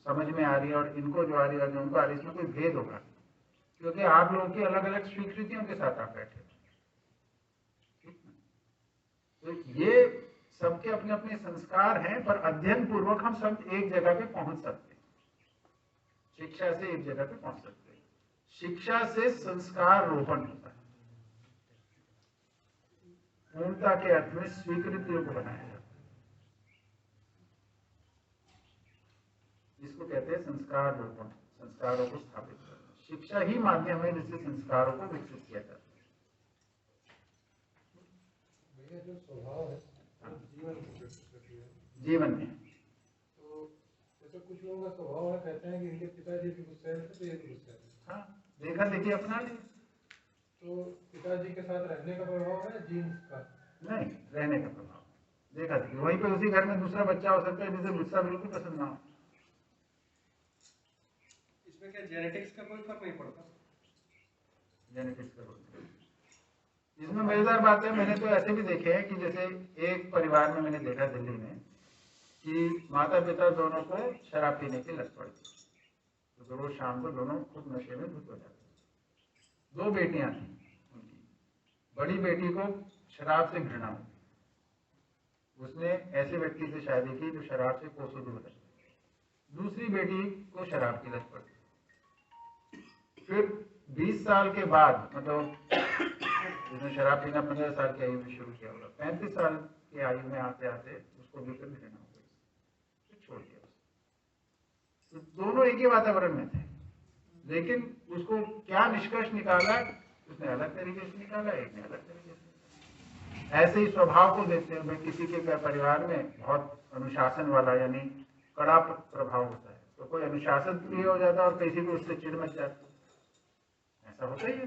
समझ में आ रही है और इनको जो आ रही है, जो उनको आ रही है, इसमें कोई भेद होगा, क्योंकि आप लोगों की अलग अलग स्वीकृतियों के साथ आप बैठे। तो ये सबके अपने अपने संस्कार हैं, पर अध्ययन पूर्वक हम सब एक जगह पे पहुंच सकते हैं। शिक्षा से एक जगह पे पहुंच सकते हैं। शिक्षा से संस्कार रोपण होता है, पूर्णता के अर्थ में स्वीकृतियों को बनाया जाता है। इसको कहते हैं संस्कार रोपण, संस्कारों को स्थापित करना। शिक्षा ही माध्यम है जिससे संस्कारों को विकसित किया जाता है। जो स्वभाव है जीवन में, तो जैसे कुछ लोगों का स्वभाव है, कहते हैं कि इनके पिताजी भी गुस्से थे तो ये भी गुस्से थे। हाँ, देखा देखिए अपना लिए। तो पिताजी के साथ रहने का प्रभाव है जीन्स का? नहीं, रहने का प्रभाव देखा देखिए। वहीं पे उसी घर में दूसरा बच्चा हो सकता है जिसे गुस्सा बिल्कुल पसंद ना हो। इसमें क्या जेनेटिक्स का कोई फर्क नहीं पड़ता? जेनेटिक्स का रोल इसमें मजेदार बात है, मैंने तो ऐसे भी देखे हैं कि जैसे एक परिवार में मैंने देखा दिल्ली में कि माता पिता दोनों को शराब पीने की लत पड़ी, तो रोज शाम को दोनों खूब नशे में धुत हो जाते। 2 बेटियां थी उनकी। बड़ी बेटी को शराब से घृणा हुई, उसने ऐसे व्यक्ति से शादी की जो शराब से कोसों दूर है। दूसरी बेटी को शराब की लत पड़ी। फिर 20 साल के बाद, मतलब जिसने शराब पीना 15 साल की आयु में शुरू किया होगा, 35 साल की आयु में आते आते उसको भी फिर घृणा हो गई, फिर छोड़ दिया उसने। तो दोनों एक ही वातावरण में थे, लेकिन उसको क्या निष्कर्ष निकाला, उसने अलग तरीके से निकाला, एक ने अलग तरीके से। ऐसे ही स्वभाव को देखते हुए किसी के परिवार में बहुत अनुशासन वाला यानी कड़ा प्रभाव होता है, तो कोई अनुशासन प्रिय हो जाता है और किसी को उससे चिढ़ मच जाती है। ऐसा होता ही है।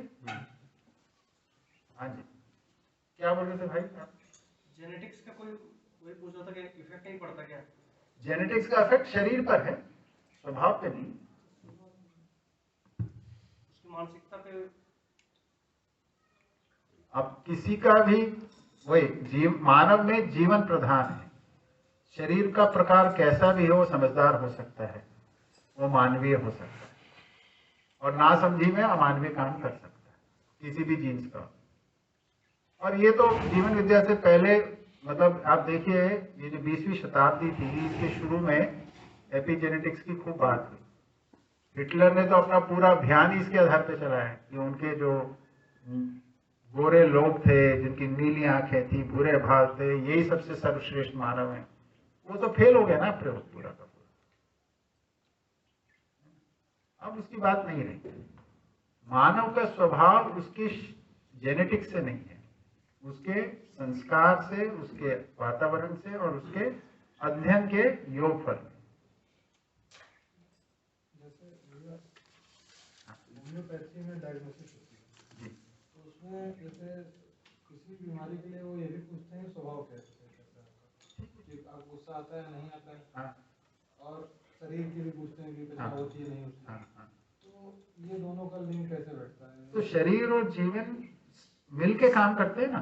हाँ जी, क्या बोल रहे थे भाई आप? जेनेटिक्स का कोई वही पूछ रहा था कि इफेक्ट नहीं पड़ता क्या? जेनेटिक्स का इफेक्ट शरीर पर है, स्वभाव पे नहीं। उसकी मानसिकता पे? अब किसी का भी वही मानव में जीवन प्रधान है। शरीर का प्रकार कैसा भी हो, समझदार हो सकता है, वो मानवीय हो सकता है, और नासमझी में अमानवीय काम कर सकता है, किसी भी जीन्स का। और ये तो जीवन विद्या से पहले, मतलब आप देखिए ये जो 20वीं शताब्दी थी, इसके शुरू में एपिजेनेटिक्स की खूब बात हुई। हिटलर ने तो अपना पूरा अभियान ही इसके आधार पर चलाया कि उनके जो गोरे लोग थे, जिनकी नीली आंखें थी, भूरे भाल थे, यही सबसे सर्वश्रेष्ठ मानव है। वो तो फेल हो गया ना प्रयोग पूरा का पूरा। अब उसकी बात नहीं रही। मानव का स्वभाव उसके जेनेटिक्स से नहीं है, उसके संस्कार से, उसके वातावरण से और उसके अध्ययन के योगफल में। होम्योपैथी में डायग्नोसिस होती है, तो उसमें जैसे किसी बीमारी के लिए वो ये भी पूछते हैं स्वभाव कैसा है, कि गुस्सा आता है नहीं आता है। हाँ। और शरीर की भी पूछते हैं कि हाँ। वो चीज नहीं होती। हाँ, हाँ। तो ये दोनों का लिंक कैसे बैठता है? तो शरीर और जीवन मिलके काम करते हैं ना।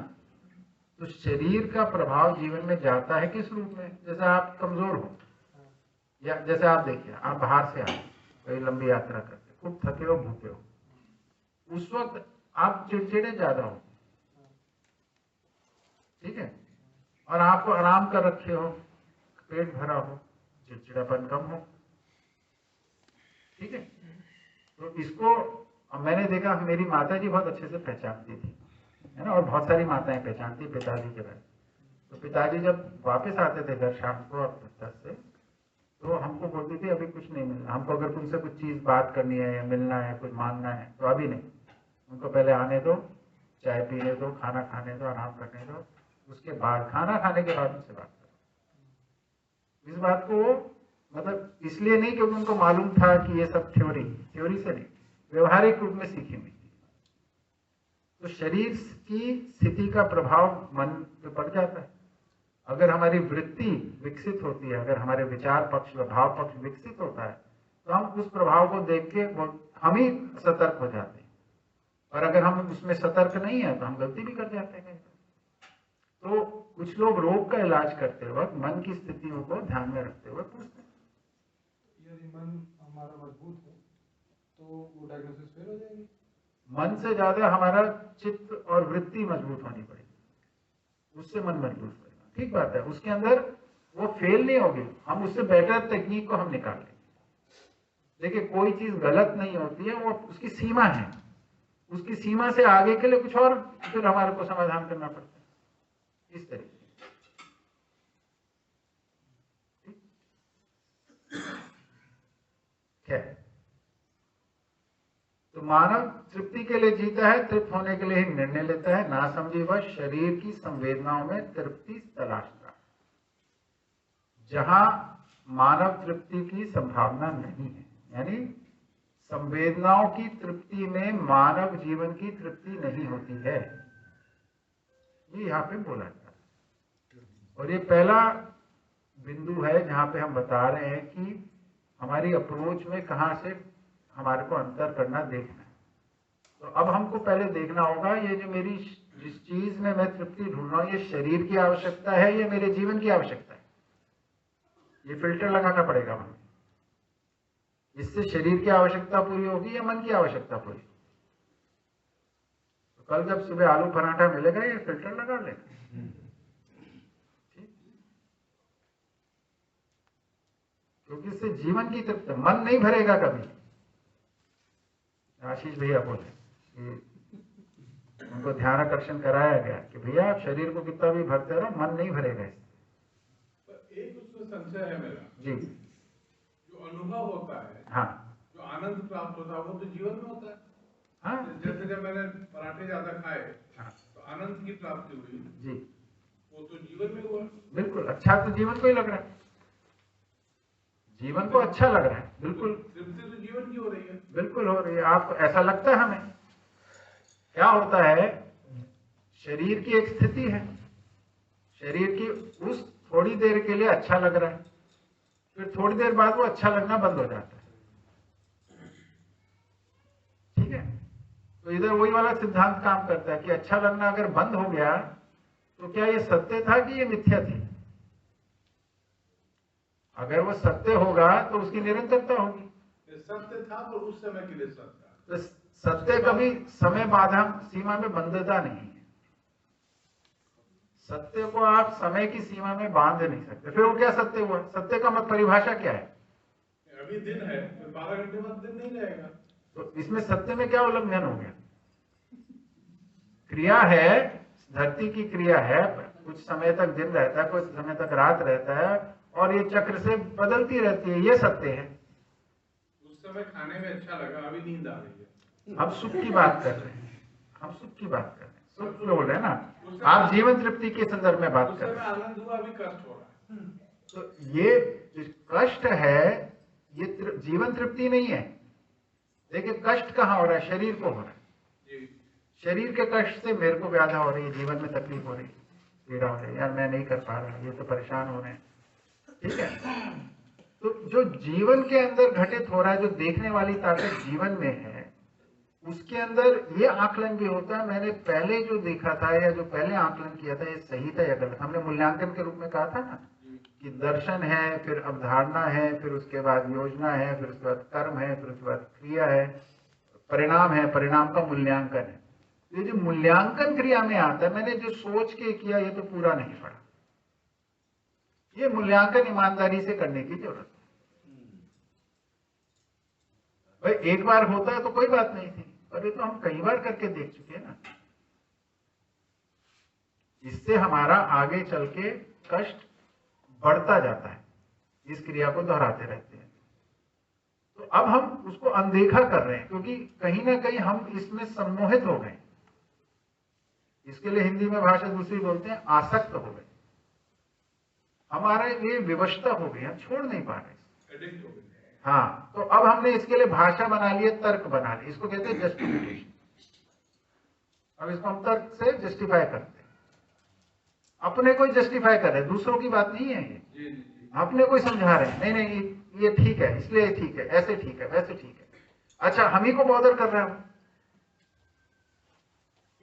तो शरीर का प्रभाव जीवन में जाता है किस रूप में? जैसे आप कमजोर हो, या जैसे आप देखिए, आप बाहर से आए, कोई लंबी यात्रा करते, खूब थके हो, भूखे हो, उस वक्त आप चिड़चिड़े ज्यादा हो, ठीक है, और आपको आराम कर रखे हो, पेट भरा हो, चिड़चिड़ापन कम हो, ठीक है। तो इसको मैंने देखा, मेरी माता जी बहुत अच्छे से पहचानती थी, है ना, और बहुत सारी माताएं पहचानती पिताजी के बारे। तो पिताजी जब वापस आते थे घर शाम को दफ्तर से, तो हमको बोलती थी अभी कुछ नहीं मिलना, हमको अगर तुमसे कुछ चीज बात करनी है या मिलना है, कुछ मांगना है, तो अभी नहीं, उनको पहले आने दो, चाय पीने दो, खाना खाने दो, आराम करने दो, उसके बाद खाना खाने के बाद उनसे बात करो। इस बात को मतलब इसलिए नहीं क्योंकि उनको मालूम था कि ये सब थ्योरी से नहीं, व्यवहारिक रूप में सीखी हुई थी। तो शरीर की स्थिति का प्रभाव मन पे पड़ जाता है। अगर हमारी वृत्ति विकसित होती है, अगर हमारे विचार पक्ष व भाव पक्ष विकसित होता है, तो हम उस प्रभाव को देख के हम ही सतर्क हो जाते हैं। और अगर हम उसमें सतर्क नहीं है तो हम गलती भी कर जाते हैं। तो कुछ लोग रोग का इलाज करते वक्त मन की स्थितियों को ध्यान में रखते हुए पूछते हैं। यदि मन हमारा मजबूत है तो वो डायग्नोसिस फेल हो जाएगी। मन से ज्यादा हमारा चित्त और वृत्ति मजबूत होनी पड़ेगी, उससे मन मजबूत होगा। ठीक बात है, उसके अंदर वो फेल नहीं होगी, हम उससे बेटर टेक्निक को हम निकाल लेंगे। देखिए, कोई चीज गलत नहीं होती है, वो उसकी सीमा है, उसकी सीमा से आगे के लिए कुछ और फिर हमारे को समाधान करना पड़ता है, इस तरीके। तो मानव तृप्ति के लिए जीता है, तृप्त होने के लिए ही निर्णय लेता है, ना समझी वह शरीर की संवेदनाओं में तृप्ति तलाशता है। जहां मानव तृप्ति की संभावना नहीं है, यानी संवेदनाओं की तृप्ति में मानव जीवन की तृप्ति नहीं होती है, ये यहाँ पे बोला जाता है। और ये पहला बिंदु है जहां पे हम बता रहे हैं कि हमारी अप्रोच में कहां से हमारे को अंतर करना, देखना है। तो अब हमको पहले देखना होगा, ये जो मेरी जिस चीज में मैं तृप्ति ढूंढ रहा हूं, ये शरीर की आवश्यकता है या मेरे जीवन की आवश्यकता है। ये फिल्टर लगाना पड़ेगा हमें, इससे शरीर की आवश्यकता पूरी होगी या मन की आवश्यकता पूरी। तो कल जब सुबह आलू पराठा मिलेगा, ये फिल्टर लगा लेना, क्योंकि इससे जीवन की तृप्ति, मन नहीं भरेगा कभी। आशीष भैया बोले उनको ध्यान आकर्षण कराया गया कि भैया आप शरीर को कितना भी भरते रहो, मन नहीं भरेगा इससे। एक उसमें संशय है मेरा जी, जो अनुभव होता है, हाँ, जो आनंद प्राप्त होता है, वो तो जीवन में होता है। हाँ, जैसे जब मैंने पराठे ज्यादा खाए, हाँ, तो आनंद की प्राप्ति हुई जी, वो तो जीवन में हुआ। बिल्कुल अच्छा, तो जीवन को ही लग रहा है, जीवन को अच्छा लग रहा है, बिल्कुल तृप्ति तो जीवन की हो रही है, बिल्कुल हो रही है। आपको ऐसा लगता है हमें, क्या होता है, शरीर की एक स्थिति है, शरीर की उस थोड़ी देर के लिए अच्छा लग रहा है, फिर थोड़ी देर बाद वो अच्छा लगना बंद हो जाता है, ठीक है। तो इधर वही वाला सिद्धांत काम करता है कि अच्छा लगना अगर बंद हो गया तो क्या ये सत्य था कि ये मिथ्या थी। अगर वो सत्य होगा तो उसकी निरंतरता होगी। सत्य था तो उस समय के लिए सत्य था। तो सत्य कभी समय बाधा सीमा में बंधता नहीं है। सत्य को आप समय की सीमा में बांध नहीं सकते। फिर वो क्या सत्य हुआ? सत्य का मत परिभाषा क्या है? अभी दिन है, 12 घंटे बाद दिन नहीं रहेगा। तो इसमें सत्य में क्या उल्लंघन हो गया? क्रिया है, धरती की क्रिया है, कुछ समय तक दिन रहता है, कुछ समय तक रात रहता है, और ये चक्र से बदलती रहती है, ये सत्य है। उस समय खाने में अच्छा लगा, अभी नींद आ रही है। हम सुख की बात कर रहे हैं, हम सुख की बात कर रहे हैं, सुख बोल रहे हैं ना आप, जीवन तृप्ति के संदर्भ में बात कर रहे हैं। आनंद हुआ, अभी कष्ट हो रहा है। तो ये कष्ट है, ये जीवन तृप्ति नहीं है। देखिए कष्ट कहाँ हो रहा है? शरीर को हो रहा है। शरीर के कष्ट से मेरे को व्याधा हो रही है, जीवन में तकलीफ हो रही है, पीड़ा हो रही है, यार मैं नहीं कर पा रहा, ये तो परेशान हो रहे हैं, ठीक है। तो जो जीवन के अंदर घटित हो रहा है, जो देखने वाली ताकत जीवन में है, उसके अंदर ये आकलन भी होता है मैंने पहले जो देखा था या जो पहले आकलन किया था ये सही था या गलत। हमने मूल्यांकन के रूप में कहा था ना कि दर्शन है, फिर अवधारणा है, फिर उसके बाद योजना है, फिर उसके बाद कर्म है, फिर उसके बाद क्रिया है, परिणाम है, परिणाम का मूल्यांकन है। ये जो मूल्यांकन क्रिया में आता है, मैंने जो सोच के किया ये तो पूरा नहीं पड़ा, ये मूल्यांकन ईमानदारी से करने की जरूरत है। भाई एक बार होता है तो कोई बात नहीं थी, पर ये तो हम कई बार करके देख चुके हैं ना। इससे हमारा आगे चल के कष्ट बढ़ता जाता है, इस क्रिया को दोहराते रहते हैं। तो अब हम उसको अनदेखा कर रहे हैं क्योंकि कहीं ना कहीं हम इसमें सम्मोहित हो गए। इसके लिए हिंदी में भाषा दूसरी बोलते हैं आसक्त हो गए, हमारा ये विवशता हो गई, हम छोड़ नहीं पा रहे। हाँ, तो अब हमने इसके लिए भाषा बना ली है, तर्क बना लिया, इसको कहते हैं जस्टिफिकेशन। अब इसको हम तर्क से जस्टिफाई करते हैं, अपने को जस्टिफाई कर रहे हैं, दूसरों की बात नहीं है ये। अपने को समझा रहे हैं, नहीं नहीं ये ठीक है, इसलिए ठीक है, ऐसे ठीक है, वैसे ठीक है। अच्छा, हम ही को बॉदर कर रहे हो,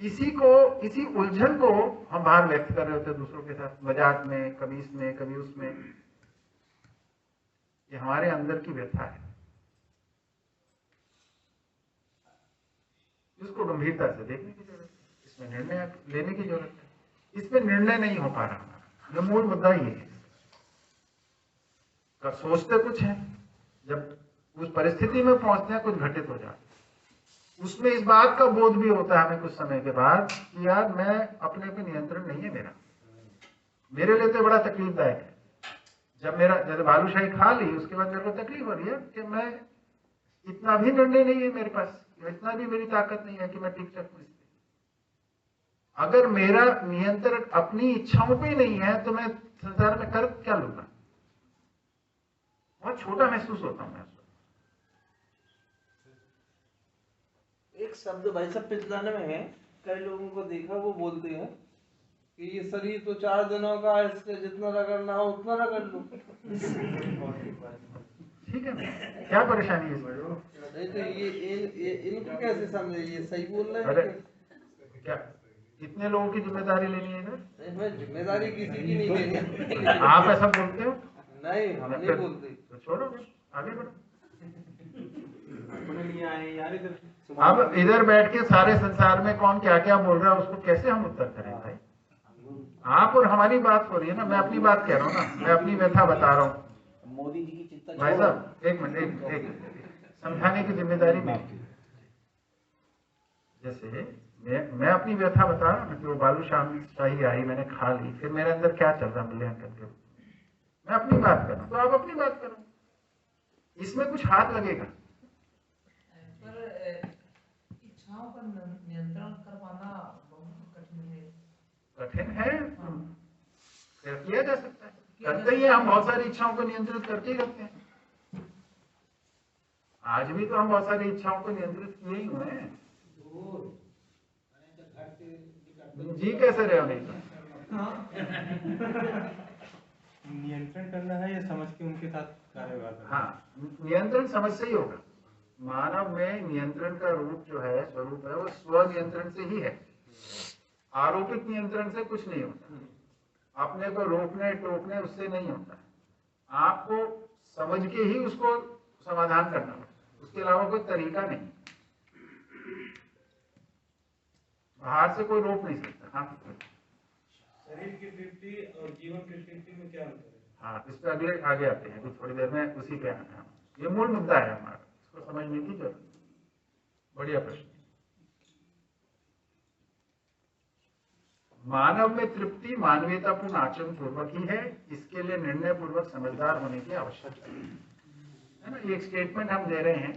इसी उलझन को हम बाहर व्यक्त कर रहे होते दूसरों के साथ, मजाक में, कभी इसमें कभी उसमें। ये हमारे अंदर की व्यथा है, इसको गंभीरता से देखने की जरूरत है, इसमें निर्णय लेने की जरूरत है। इसमें निर्णय नहीं हो पा रहा हमारा, ये मूल मुद्दा ये है। तो सोचते कुछ है, जब उस परिस्थिति में पहुंचते हैं कुछ घटित हो जाता है। उसमें इस बात का बोध भी होता है हमें कुछ समय के बाद कि यार मैं अपने पे नियंत्रण नहीं है मेरा, मेरे लिए तो बड़ा तकलीफदायक है। जब बालूशाही खा ली उसके बाद मेरे को तकलीफ हो रही है कि मैं इतना भी निर्णय नहीं है मेरे पास, इतना भी मेरी ताकत नहीं है कि मैं टिक सकूं इस पे। अगर मेरा नियंत्रण अपनी इच्छाओं पे नहीं है तो मैं संसार में कर क्या लूंगा, बहुत छोटा महसूस होता हूं मैं। एक शब्द भाई साहब पिछलाने में है, कई लोगों को देखा वो बोलते हैं कि ये शरीर तो 4 दिनों का है, इसके जितना रगड़ना हो उतना रगड़ लो। ठीक है, क्या परेशानी है इसमें? नहीं तो ये इनको कैसे समझे, ये सही बोल रहे हैं? क्या कितने लोगों की जिम्मेदारी लेनी है इधर? नहीं, जिम्मेदारी किसी की नहीं लेनी। आप ऐसा बोलते हो? नहीं, हम नहीं बोलते। तो छोड़ो, आगे बढ़ो। अपने लिए आए यार इधर। अब इधर बैठ के सारे संसार में कौन क्या क्या बोल रहा है उसको कैसे हम उत्तर करें भाई? आप और हमारी बात हो रही है ना, मैं अपनी बात कह रहा हूँ ना, मैं अपनी व्यथा बता रहा हूँ। मोदी जी की चिंता भाई साहब एक मिनट, एक समझाने की जिम्मेदारी मेरी। जैसे मैं अपनी व्यथा बता रहा हूँ कि वो बालूशाही आई, मैंने खा ली, फिर मेरे अंदर क्या चल रहा मूल्यांकन के, मैं अपनी बात कर रहा हूँ, तो आप अपनी बात करो, इसमें कुछ हाथ लगेगा। इच्छाओं पर नियंत्रण कर पाना बहुत कठिन है, किया जा सकता है, करते ही हम बहुत सारी इच्छाओं को नियंत्रित करके ही रखते हैं। आज भी तो हम बहुत सारी इच्छाओं को नियंत्रित किए ही हुए हैं। जी कैसे रहे हो? नहीं नियंत्रण करना है या समझ के उनके साथ कार्य करना? हाँ, नियंत्रण समझ से ही होगा। मानव में नियंत्रण का रूप जो है, स्वरूप है, वो स्व नियंत्रण से ही है, आरोपित नियंत्रण से कुछ नहीं होता। अपने को रोकने टोकने उससे नहीं होता, आपको समझ के ही उसको समाधान करना होता, उसके अलावा कोई तरीका नहीं। बाहर से कोई रोक नहीं सकता। हाँ, शरीर की तृप्ति और जीवन की तृप्ति में क्या अंतर है? हाँ, इस पर अगले आगे आते हैं, कुछ थोड़ी देर में उसी पे आना है। ये मूल मुद्दा है हमारा, इसको समझने की जरूरत। बढ़िया प्रश्न। मानव में तृप्ति मानवीयतापूर्ण आचरण पूर्वक ही है, इसके लिए निर्णय पूर्वक समझदार होने की आवश्यकता है ना। ये एक स्टेटमेंट हम दे रहे हैं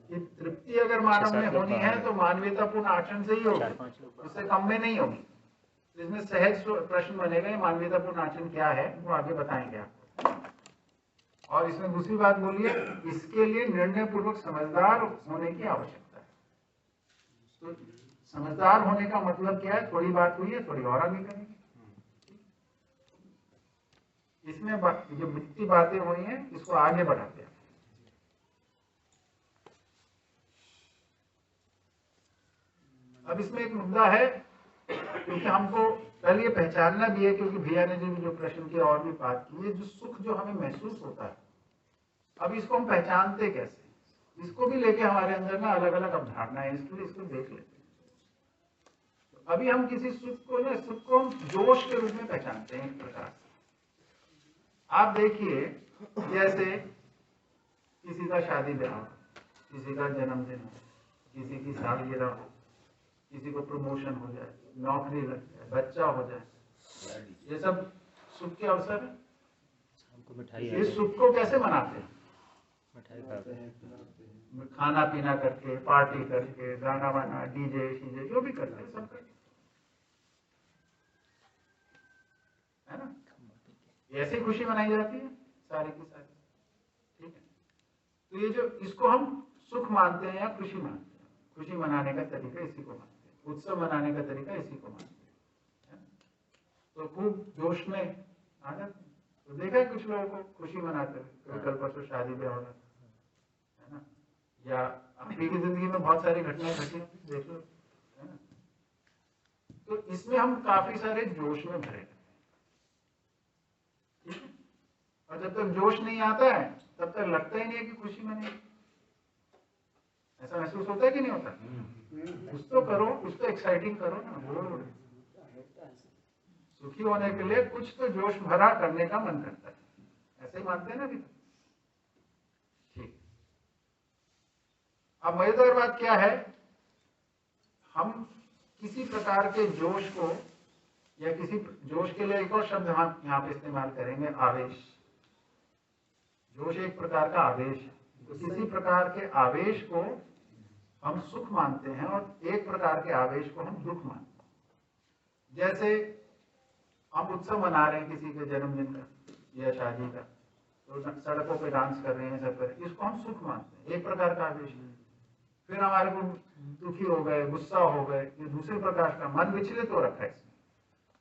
कि तृप्ति अगर मानव में होनी है तो मानवीयतापूर्ण आचरण से ही होगी, उससे कम में नहीं होगी। इसमें सहज प्रश्न बनेगा, मानवीयतापूर्ण आचरण क्या है, वो आगे बताएंगे आपको। और इसमें दूसरी बात बोलिए, इसके लिए निर्णय पूर्वक समझदार होने की आवश्यकता है। तो समझदार होने का मतलब क्या है? थोड़ी बात हुई है, थोड़ी और आगे करेंगे। इसमें इसमें जो मिट्टी बातें हुई हैं इसको आगे बढ़ाते हैं। अब इसमें एक मुद्दा है, क्योंकि हमको कल ये पहचानना भी है, क्योंकि भैया ने जो प्रश्न किया और भी बात की है, जो सुख जो हमें महसूस होता है, अब इसको हम पहचानते कैसे, इसको भी लेके हमारे अंदर ना अलग अलग अवधारणा है, इसलिए इसको देख लेते हैं। तो अभी हम किसी सुख को हम जोश के रूप में पहचानते हैं एक प्रकार से। आप देखिए, जैसे किसी का शादी ब्याह, किसी का जन्मदिन हो, किसी की सालगिरह हो, किसी को प्रमोशन हो जाए, नौकरी लग जाए, बच्चा हो जाए, ये सब सुख के अवसर है। हमको मिठाई इस सुख को कैसे मनाते हैं? मिठाई खाते हैं, खाना पीना करके, पार्टी करके, गाना वाना, डीजे शीजे जो भी करते हैं सब करते है ना। ऐसी खुशी मनाई जाती है सारी की सारी, ठीक है। तो ये जो इसको हम सुख मानते हैं या खुशी मानते हैं, खुशी मनाने का तरीका इसी को मानते हैं, उत्सव मनाने का तरीका इसी को मानते हैं। तो खूब जोश में आ जाते हैं। तो देखा है कुछ लोगों को खुशी मनाते हुए, कल परसों शादी ब्याह हो रहा है ना, या आपकी की जिंदगी में बहुत सारी घटनाएं घटी देख लो, है ना। तो इसमें हम काफी सारे जोश में भरे, ठीक है। और जब तक जोश नहीं आता है तब तक लगता ही नहीं है कि खुशी मनेगी। ऐसा महसूस होता है कि नहीं होता? कुछ तो करो, कुछ तो एक्साइटिंग करो ना। सुखी होने के लिए कुछ तो जोश भरा करने का मन करता है, ऐसे ही मानते हैं ना अभी तक, ठीक। अब मजेदार बात क्या है, हम किसी प्रकार के जोश को, या किसी जोश के लिए एक और शब्द हम यहाँ पे इस्तेमाल करेंगे, आवेश। जोश एक प्रकार का आवेश है, तो किसी प्रकार के आवेश को हम सुख मानते हैं और एक प्रकार के आवेश को हम दुख मानते हैं। जैसे हम उत्सव मना रहे हैं किसी के जन्मदिन का या शादी का, तो सड़कों पे डांस कर रहे हैं, सब कर रहे हैं, इसको हम सुख मानते हैं, एक प्रकार का आवेश है। फिर हमारे को दुखी हो गए, गुस्सा हो गए, ये दूसरे प्रकार का, मन विचलित हो रखा है इसमें।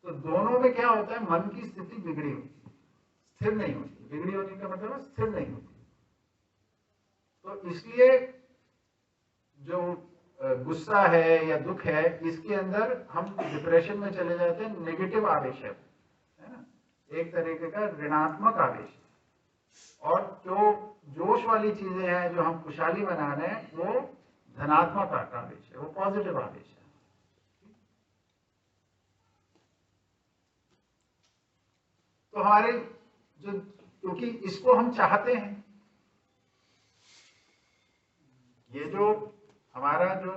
तो दोनों में क्या होता है, मन की स्थिति बिगड़ी होती है, स्थिर नहीं होती। बिगड़ी होने का मतलब स्थिर नहीं होती। तो इसलिए जो गुस्सा है या दुख है, इसके अंदर हम डिप्रेशन में चले जाते हैं, नेगेटिव आवेश है ना, एक तरीके का ऋणात्मक आवेश है। और जो जोश वाली चीजें हैं, जो हम खुशहाली मना रहे हैं, वो धनात्मक आवेश है, वो पॉजिटिव आवेश है। तो हमारे जो, क्योंकि इसको हम चाहते हैं, ये जो हमारा जो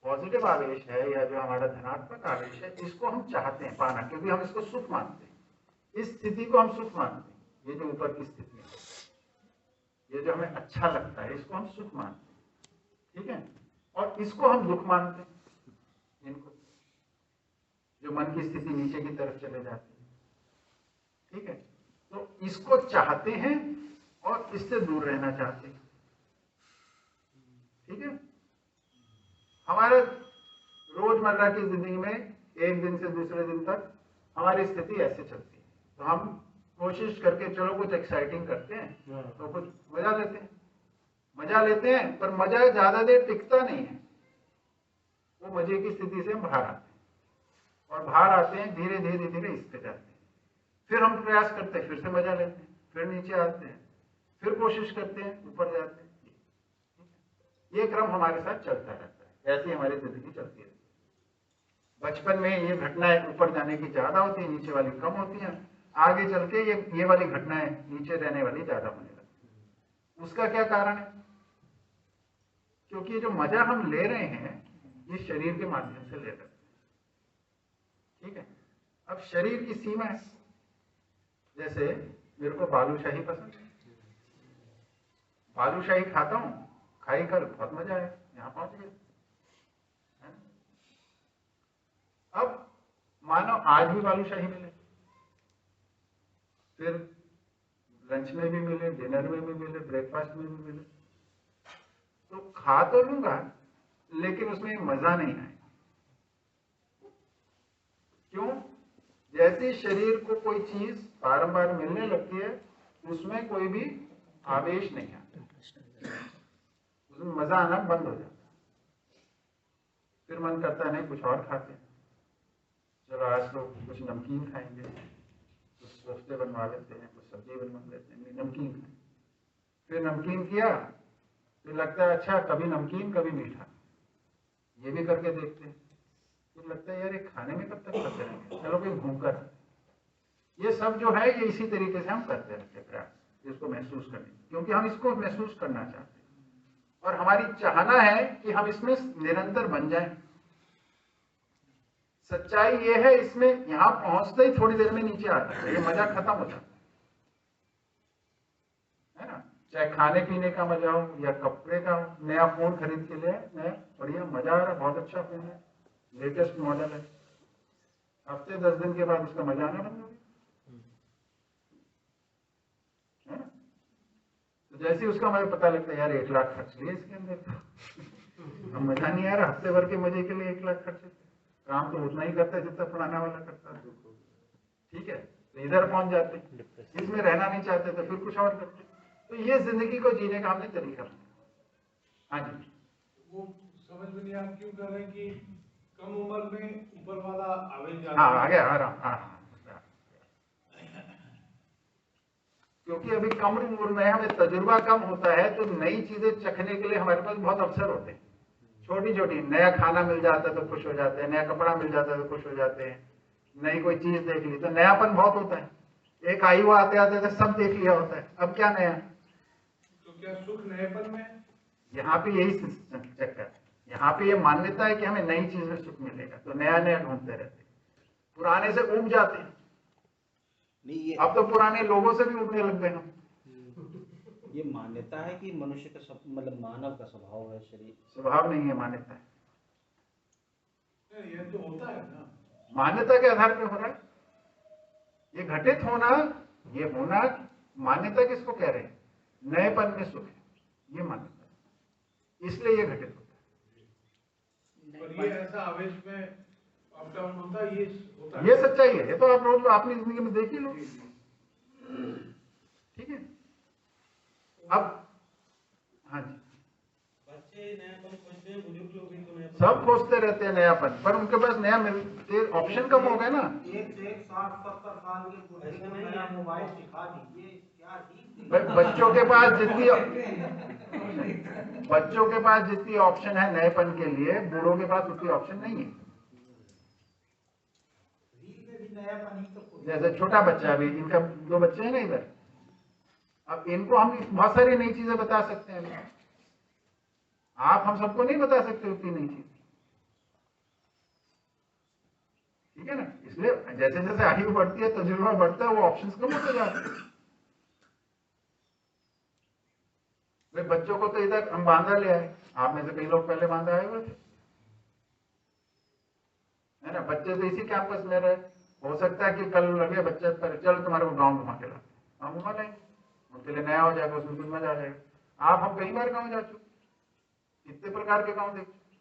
पॉजिटिव आवेश है या जो हमारा धनात्मक आवेश है, इसको हम चाहते हैं पाना, क्योंकि हम इसको सुख मानते हैं। इस स्थिति को हम सुख मानते हैं, ये जो ऊपर की स्थिति है, ये जो हमें अच्छा लगता है, इसको हम सुख मानते हैं, ठीक है। और इसको हम दुख मानते हैं, इनको, जो मन की स्थिति नीचे की तरफ चले जाती है, ठीक है। तो इसको चाहते हैं और इससे दूर रहना चाहते हैं, ठीक है। हमारे रोजमर्रा की जिंदगी में एक दिन से दूसरे दिन तक हमारी स्थिति ऐसे चलती है, तो हम कोशिश करके चलो कुछ एक्साइटिंग करते हैं, तो कुछ मजा लेते हैं, पर मजा ज्यादा देर टिकता नहीं है। वो मजे की स्थिति से हम बाहर आते हैं, और बाहर आते हैं धीरे धीरे धीरे स्थिर जाते हैं। फिर हम प्रयास करते हैं, फिर से मजा लेते हैं, फिर नीचे आते हैं, फिर कोशिश करते हैं, ऊपर जाते हैं। ये क्रम हमारे साथ चलता रहता है, ऐसी हमारी जिंदगी चलती रहती है। बचपन में ये घटनाएं ऊपर जाने की ज्यादा होती है, नीचे वाली कम होती हैं। आगे चल के ये वाली घटनाएं नीचे रहने वाली ज्यादा होने लगती है। उसका क्या कारण है? क्योंकि जो मजा हम ले रहे हैं, ये शरीर के माध्यम से ले रहे हैं, ठीक है। अब शरीर की सीमा है, जैसे मेरे को बालूशाही पसंद है, बालूशाही खाता हूं, खाई कर बहुत मजा आया, यहाँ पहुंच गए। अब मानो आज भी बालूशाही मिले, फिर लंच में भी मिले, डिनर में भी मिले, ब्रेकफास्ट में भी मिले, तो खा तो लूंगा, लेकिन उसमें मजा नहीं आएगा। क्यों? जैसे शरीर को कोई चीज बारंबार मिलने लगती है उसमें कोई भी आवेश नहीं आता, उसमें मजा आना बंद हो जाता है। फिर मन करता है नहीं कुछ और खाते हैं, चलो आज तो कुछ नमकीन खाएंगे, कुछ कोफ्ते बनवा लेते हैं, कुछ सब्जी बनवा लेते हैं, नमकीन खाएं। फिर नमकीन किया, फिर लगता है अच्छा कभी नमकीन कभी मीठा, ये भी करके देखते हैं। फिर लगता है यार ये खाने में कब तक करते रहेंगे, चलो कोई घूमकर। ये सब जो है ये इसी तरीके से हम करते रहते हैं प्रयास इसको महसूस करने, क्योंकि हम इसको महसूस करना चाहते हैं और हमारी चाहना है कि हम इसमें निरंतर बन जाएं। सच्चाई ये है इसमें यहां पहुंचते ही थोड़ी देर में नीचे आता है, ये मजा खत्म हो जाता है ना। चाहे खाने पीने का मजा हो या कपड़े का हो, नया फोन खरीद के लिए नया बढ़िया मजा आ रहा है, बहुत अच्छा फोन है, लेटेस्ट मॉडल है, हफ्ते 10 दिन के बाद उसका मजा आना बंद हो गया है ना। तो जैसे ही उसका मुझे पता लगता है यार 1 लाख खर्च लिए इसके अंदर, अब मजा नहीं आ रहा, हफ्ते भर के मजे के लिए 1 लाख खर्च, काम तो उतना ही करता है जितना पुराना वाला करता है, ठीक है। तो इधर पहुंच जाते, इसमें रहना नहीं चाहते तो फिर कुछ और करते। तो ये जिंदगी को जीने का हमने तरीका बनाया। हाँ जी, वो समझ में नहीं आप क्यों कर रहे हैं कि कम उम्र में ऊपर वाला आवेश, हाँ आ गया आ रहा, हाँ क्योंकि अभी कम उम्र में हमें तजुर्बा कम होता है तो नई चीजें चखने के लिए हमारे पास बहुत अवसर होते हैं। छोटी छोटी नया खाना मिल जाता है तो खुश हो जाते हैं, नया कपड़ा मिल जाता है तो खुश हो जाते हैं, नई कोई चीज देख ली तो नयापन बहुत होता है। एक आयु आते आते तो सब देख लिया होता है, अब क्या नया। तो क्या सुख नएपन में? यहाँ पे यही चक्कर, यहाँ पे ये मान्यता है कि हमें नई चीज में सुख मिलेगा तो नया नया ढूंढते रहते हैं, पुराने से उब जाते हैं। अब तो पुराने लोगों से भी उबने लग गए हम। ये मान्यता है कि मनुष्य का मतलब मानव का स्वभाव है, शरीर स्वभाव नहीं है, मान्यता है। ये तो होता है ना, मान्यता के आधार पे हो रहा है ये घटित होना, ये होना। मान्यता किसको कह रहे हैं? नएपन में सुख है, ये मान्यता, इसलिए ये घटित होता है। पर ये ऐसा आवेश में अप डाउन होता है, ये होता है, ये सच्चाई है, ये तो आप रोज अपनी जिंदगी में देख ही लो, ठीक है। अब हाँ जी, बच्चे नयापन खोजते हैं, बुजुर्ग लोग भी तो नयापन सब खोजते रहते हैं नयापन, पर उनके पास नया मिलते ऑप्शन कम हो गए ना। 60-70 साल के बुढ़े को नया मोबाइल सिखा दीजिए, क्या ही बच्चों के पास जितनी ऑप्शन है नएपन के लिए, बूढ़ों के पास उतनी ऑप्शन नहीं है। जैसे छोटा बच्चा, अभी इनका 2 बच्चे हैं ना इधर, अब इनको हम बहुत सारी नई चीजें बता सकते हैं, आप हम सबको नहीं बता सकते उतनी नई चीज, ठीक है ना। इसलिए जैसे जैसे आयु बढ़ती है, तजुर्बा बढ़ता है, वो ऑप्शंस कम होते जाते हैं। भाई बच्चों को तो इधर हम बांदा ले आए, आप में से कई लोग पहले बांदा आए हुए थे, है ना। बच्चे तो इसी कैंपस में रहे, हो सकता है कि कल लगे बच्चे पर चलो तुम्हारे को गाँव घुमा के लाते, हम घुमा लेंगे, उनके लिए नया हो जाएगा, उसमें कुछ मजा आ जाएगा। आप हम कई बार गाँव जा चुके, कितने प्रकार के गाँव देख चुके,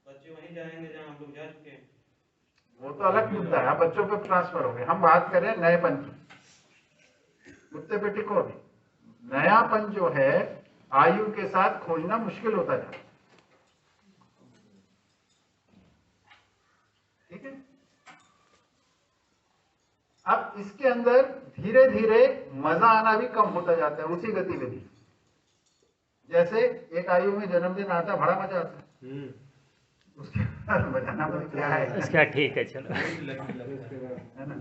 बच्चे वहीं जाएंगे जहाँ हम लोग जा चुके हैं, वो तो अलग मुद्दा है, बच्चों पे ट्रांसफर हो गए। हम बात करें नएपन की, कुत्ते पे टिको। अभी नयापन जो है आयु के साथ खोजना मुश्किल होता जाता है, ठीक है। अब इसके अंदर धीरे धीरे मजा आना भी कम होता जाता है उसी गतिविधि। जैसे एक आयु में जन्मदिन आता, बड़ा मजा आता है, उसके बाद बजाना तो क्या है, इसका ठीक है, चलो है ना।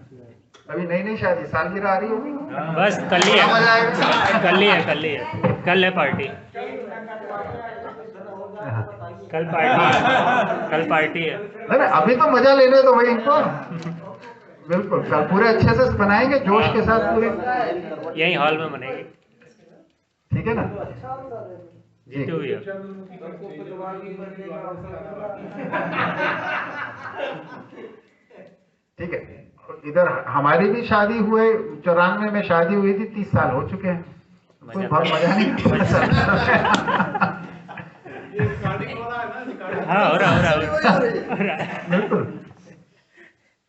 अभी नई शादी सालगिरह आ रही होगी, बस कल ही मजा आएगा। है, कल है पार्टी, कल पार्टी है। नहीं अभी तो मजा लेने दो भाई इनको, बिल्कुल कल पूरे अच्छे से बनाएंगे, जोश के साथ पूरे, यही हॉल में बनेगी, ठीक है ना जी। ठीक है, इधर हमारी भी शादी हुए 94 में शादी हुई थी, 30 साल हो चुके हैं, कोई बहुत मजा नहीं। हाँ हो रहा बिल्कुल,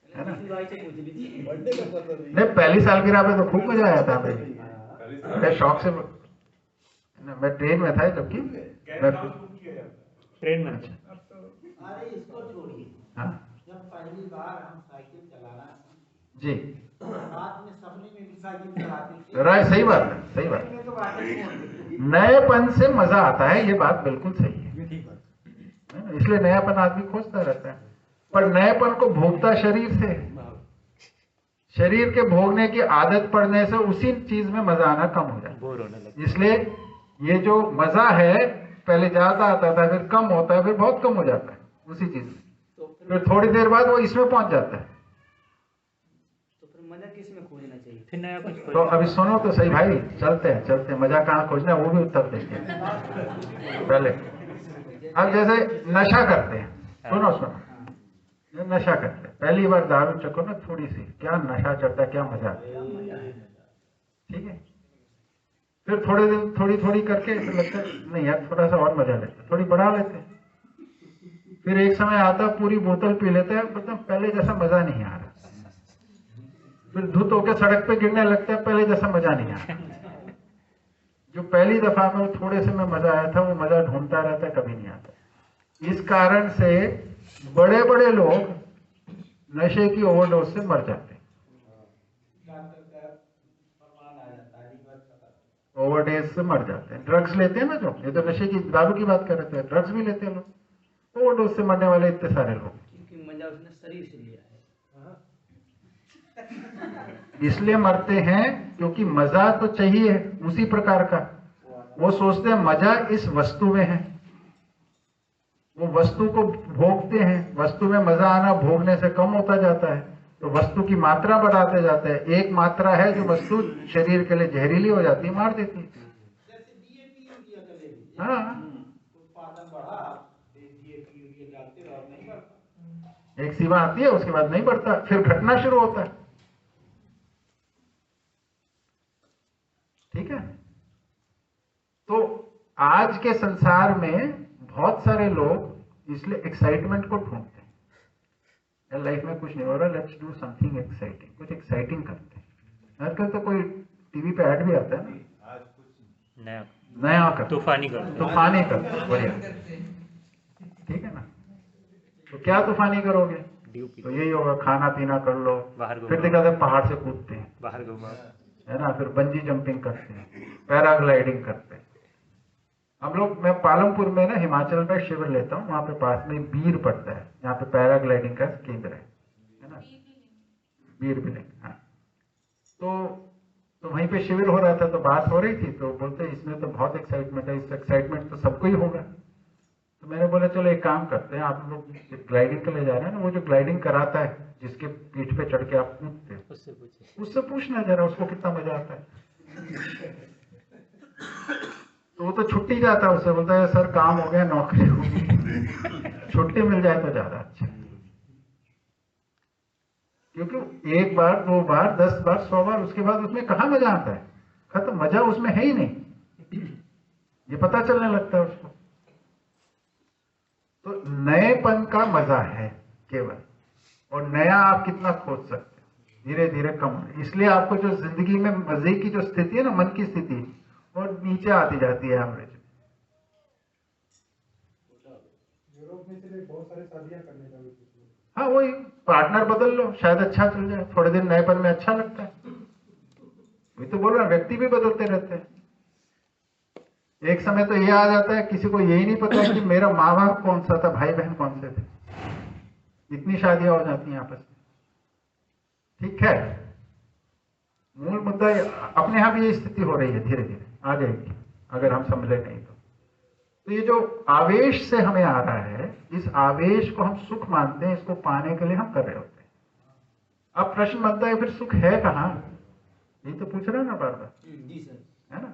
है ना। भाई से पूछ लीजिए। बर्थडे का पता नहीं। नहीं, पहली सालगिरह पे तो खूब मजा आया था भाई, बड़े शौक से। मैं ट्रेन में था जबकि ट्रेन में। अरे इसको छोड़िए, हाँ जब पहली बार हम साइकिल चलाना सीखे, जी, रात में सपने में भी साइकिल चलाते थे। राय, सही बात है, सही बात में तो बातें छोड़ दी। है। नएपन से मजा आता है, ये बात बिल्कुल सही है, इसलिए नयापन आदमी खोजता रहता है। पर नएपन को भोगता शरीर से, शरीर के भोगने की आदत पड़ने से उसी चीज में मजा आना कम हो जाता बोर होने लगता है। इसलिए ये जो मजा है पहले ज्यादा आता था, फिर कम होता है, फिर बहुत कम हो जाता है उसी चीज में, फिर थोड़ी देर बाद वो इसमें पहुंच जाता है। तो फिर मजा किस में खोजना चाहिए? फिर नया कुछ तो अभी सुनो तो सही भाई, चलते हैं मजा कहाँ खोजना है वो भी उत्तर देते हैं पहले। अब जैसे नशा करते हैं, सुनो नशा करते हैं, पहली बार दारू चखो ना थोड़ी सी, क्या नशा चढ़ता है, क्या मजा आता है, ठीक है। फिर थोड़े दिन थोड़ी करके फिर लगता है नहीं यार थोड़ा सा और मजा लेते, थोड़ी बढ़ा लेते हैं। फिर एक समय आता है पूरी बोतल पी लेते हैं, मतलब पहले जैसा मजा नहीं आ रहा। फिर धुत होकर सड़क पे गिरने लगता है, पहले जैसा मजा नहीं आ रहा। जो पहली दफा में वो थोड़े से में मजा आया था, वो मजा ढूंढता रहता है, कभी नहीं आता। इस कारण से बड़े बड़े लोग नशे की ओवरडोज से मर जाते हैं। ओवरडोज से मर जाते हैं, ड्रग्स लेते हैं ना जो, ये तो नशे की दारू की बात कर रहे थे, ड्रग्स भी लेते हैं लोग, ओवरडोज से मरने वाले इतने सारे लोग। क्योंकि मजा उसने शरीर से लिया है। इसलिए मरते हैं क्योंकि मजा तो चाहिए उसी प्रकार का, वो सोचते हैं मजा इस वस्तु में है, वो वस्तु को भोगते हैं, वस्तु में मजा आना भोगने से कम होता जाता है, तो वस्तु की मात्रा बढ़ाते जाते हैं। एक मात्रा है जो वस्तु शरीर के लिए जहरीली हो जाती है, मार देती है। जैसे डीएपी यूरिया का ले लीजिए, हाँ, उत्पादन बढ़ा, डीएपी यूरिया डालते रहो, नहीं बढ़ता। एक सीमा आती है उसके बाद नहीं बढ़ता, फिर घटना शुरू होता है, ठीक है। तो आज के संसार में बहुत सारे लोग इसलिए एक्साइटमेंट को ढूंढते हैं, लाइफ में कुछ नहीं हो रहा, लेट्स डू समथिंग एक्साइटिंग, कुछ एक्साइटिंग करते हैं। आजकल तो कोई टीवी पे ऐड भी आता है ना, नया कर, तूफानी कर, बढ़िया, ठीक है ना। तो क्या तूफानी करोगे, तो यही होगा, खाना पीना कर लो, फिर दिखाते हैं पहाड़ से कूदते हैं, बाहर घूमा है ना, फिर बंजी जंपिंग करते हैं, पैराग्लाइडिंग करते हैं। हम लोग, मैं पालमपुर में ना हिमाचल में शिविर लेता हूँ, वहाँ पे पास में बीर पड़ता है, यहाँ पे पैराग्लाइडिंग का केंद्र है ना, बीर बिलिंग, हाँ। तो वहीं पे शिविर हो रहा था, तो बात हो रही थी, तो बोलते इसमें तो बहुत एक्साइटमेंट है, इस एक्साइटमेंट तो सबको ही होगा। तो मैंने बोला चलो एक काम करते हैं, आप लोग ग्लाइडिंग के लिए जा रहे हैं ना, वो जो ग्लाइडिंग कराता है जिसके पीठ पे चढ़ के आप कूदते हैं, उससे पूछना जरा उसको कितना मजा आता है। तो वो तो छुट्टी जाता है, उससे बोलता है सर काम हो गया, नौकरी हो गई, छुट्टी मिल जाए तो ज्यादा अच्छा। क्योंकि एक बार, दो बार, 10 बार, 100 बार, उसके बाद उसमें कहाँ मजा आता है, खत्म, मजा उसमें है ही नहीं, ये पता चलने लगता है उसको। तो नएपन का मजा है केवल, और नया आप कितना खोज सकते हैं, धीरे धीरे कम। इसलिए आपको जो जिंदगी में मजे की जो स्थिति है ना, मन की स्थिति, और नीचे आती जाती है एवरेज। यूरोप में चले बहुत सारे शादियां करने का भी कुछ लोग। हाँ, वही पार्टनर बदल लो, शायद अच्छा चल जाए, थोड़े दिन नएपन में अच्छा लगता है। वही तो बोल रहा, व्यक्ति भी बदलते रहते हैं। एक समय तो ये आ जाता है किसी को यही नहीं पता कि मेरा माँ बाप कौन सा था, भाई बहन कौन से थे, इतनी शादियां हो जाती हैं आपस में, ठीक है। मूल मुद्दा अपने यहाँ भी ये स्थिति हो रही है, धीरे धीरे आ जाएगी अगर हम समझे नहीं तो ये जो आवेश से हमें आ रहा है, इस आवेश को हम सुख मानते हैं, इसको पाने के लिए हम कर रहे होते हैं। अब प्रश्न बनता है फिर सुख है कहाँ, यही तो पूछ रहे हैं ना बार बार, है ना।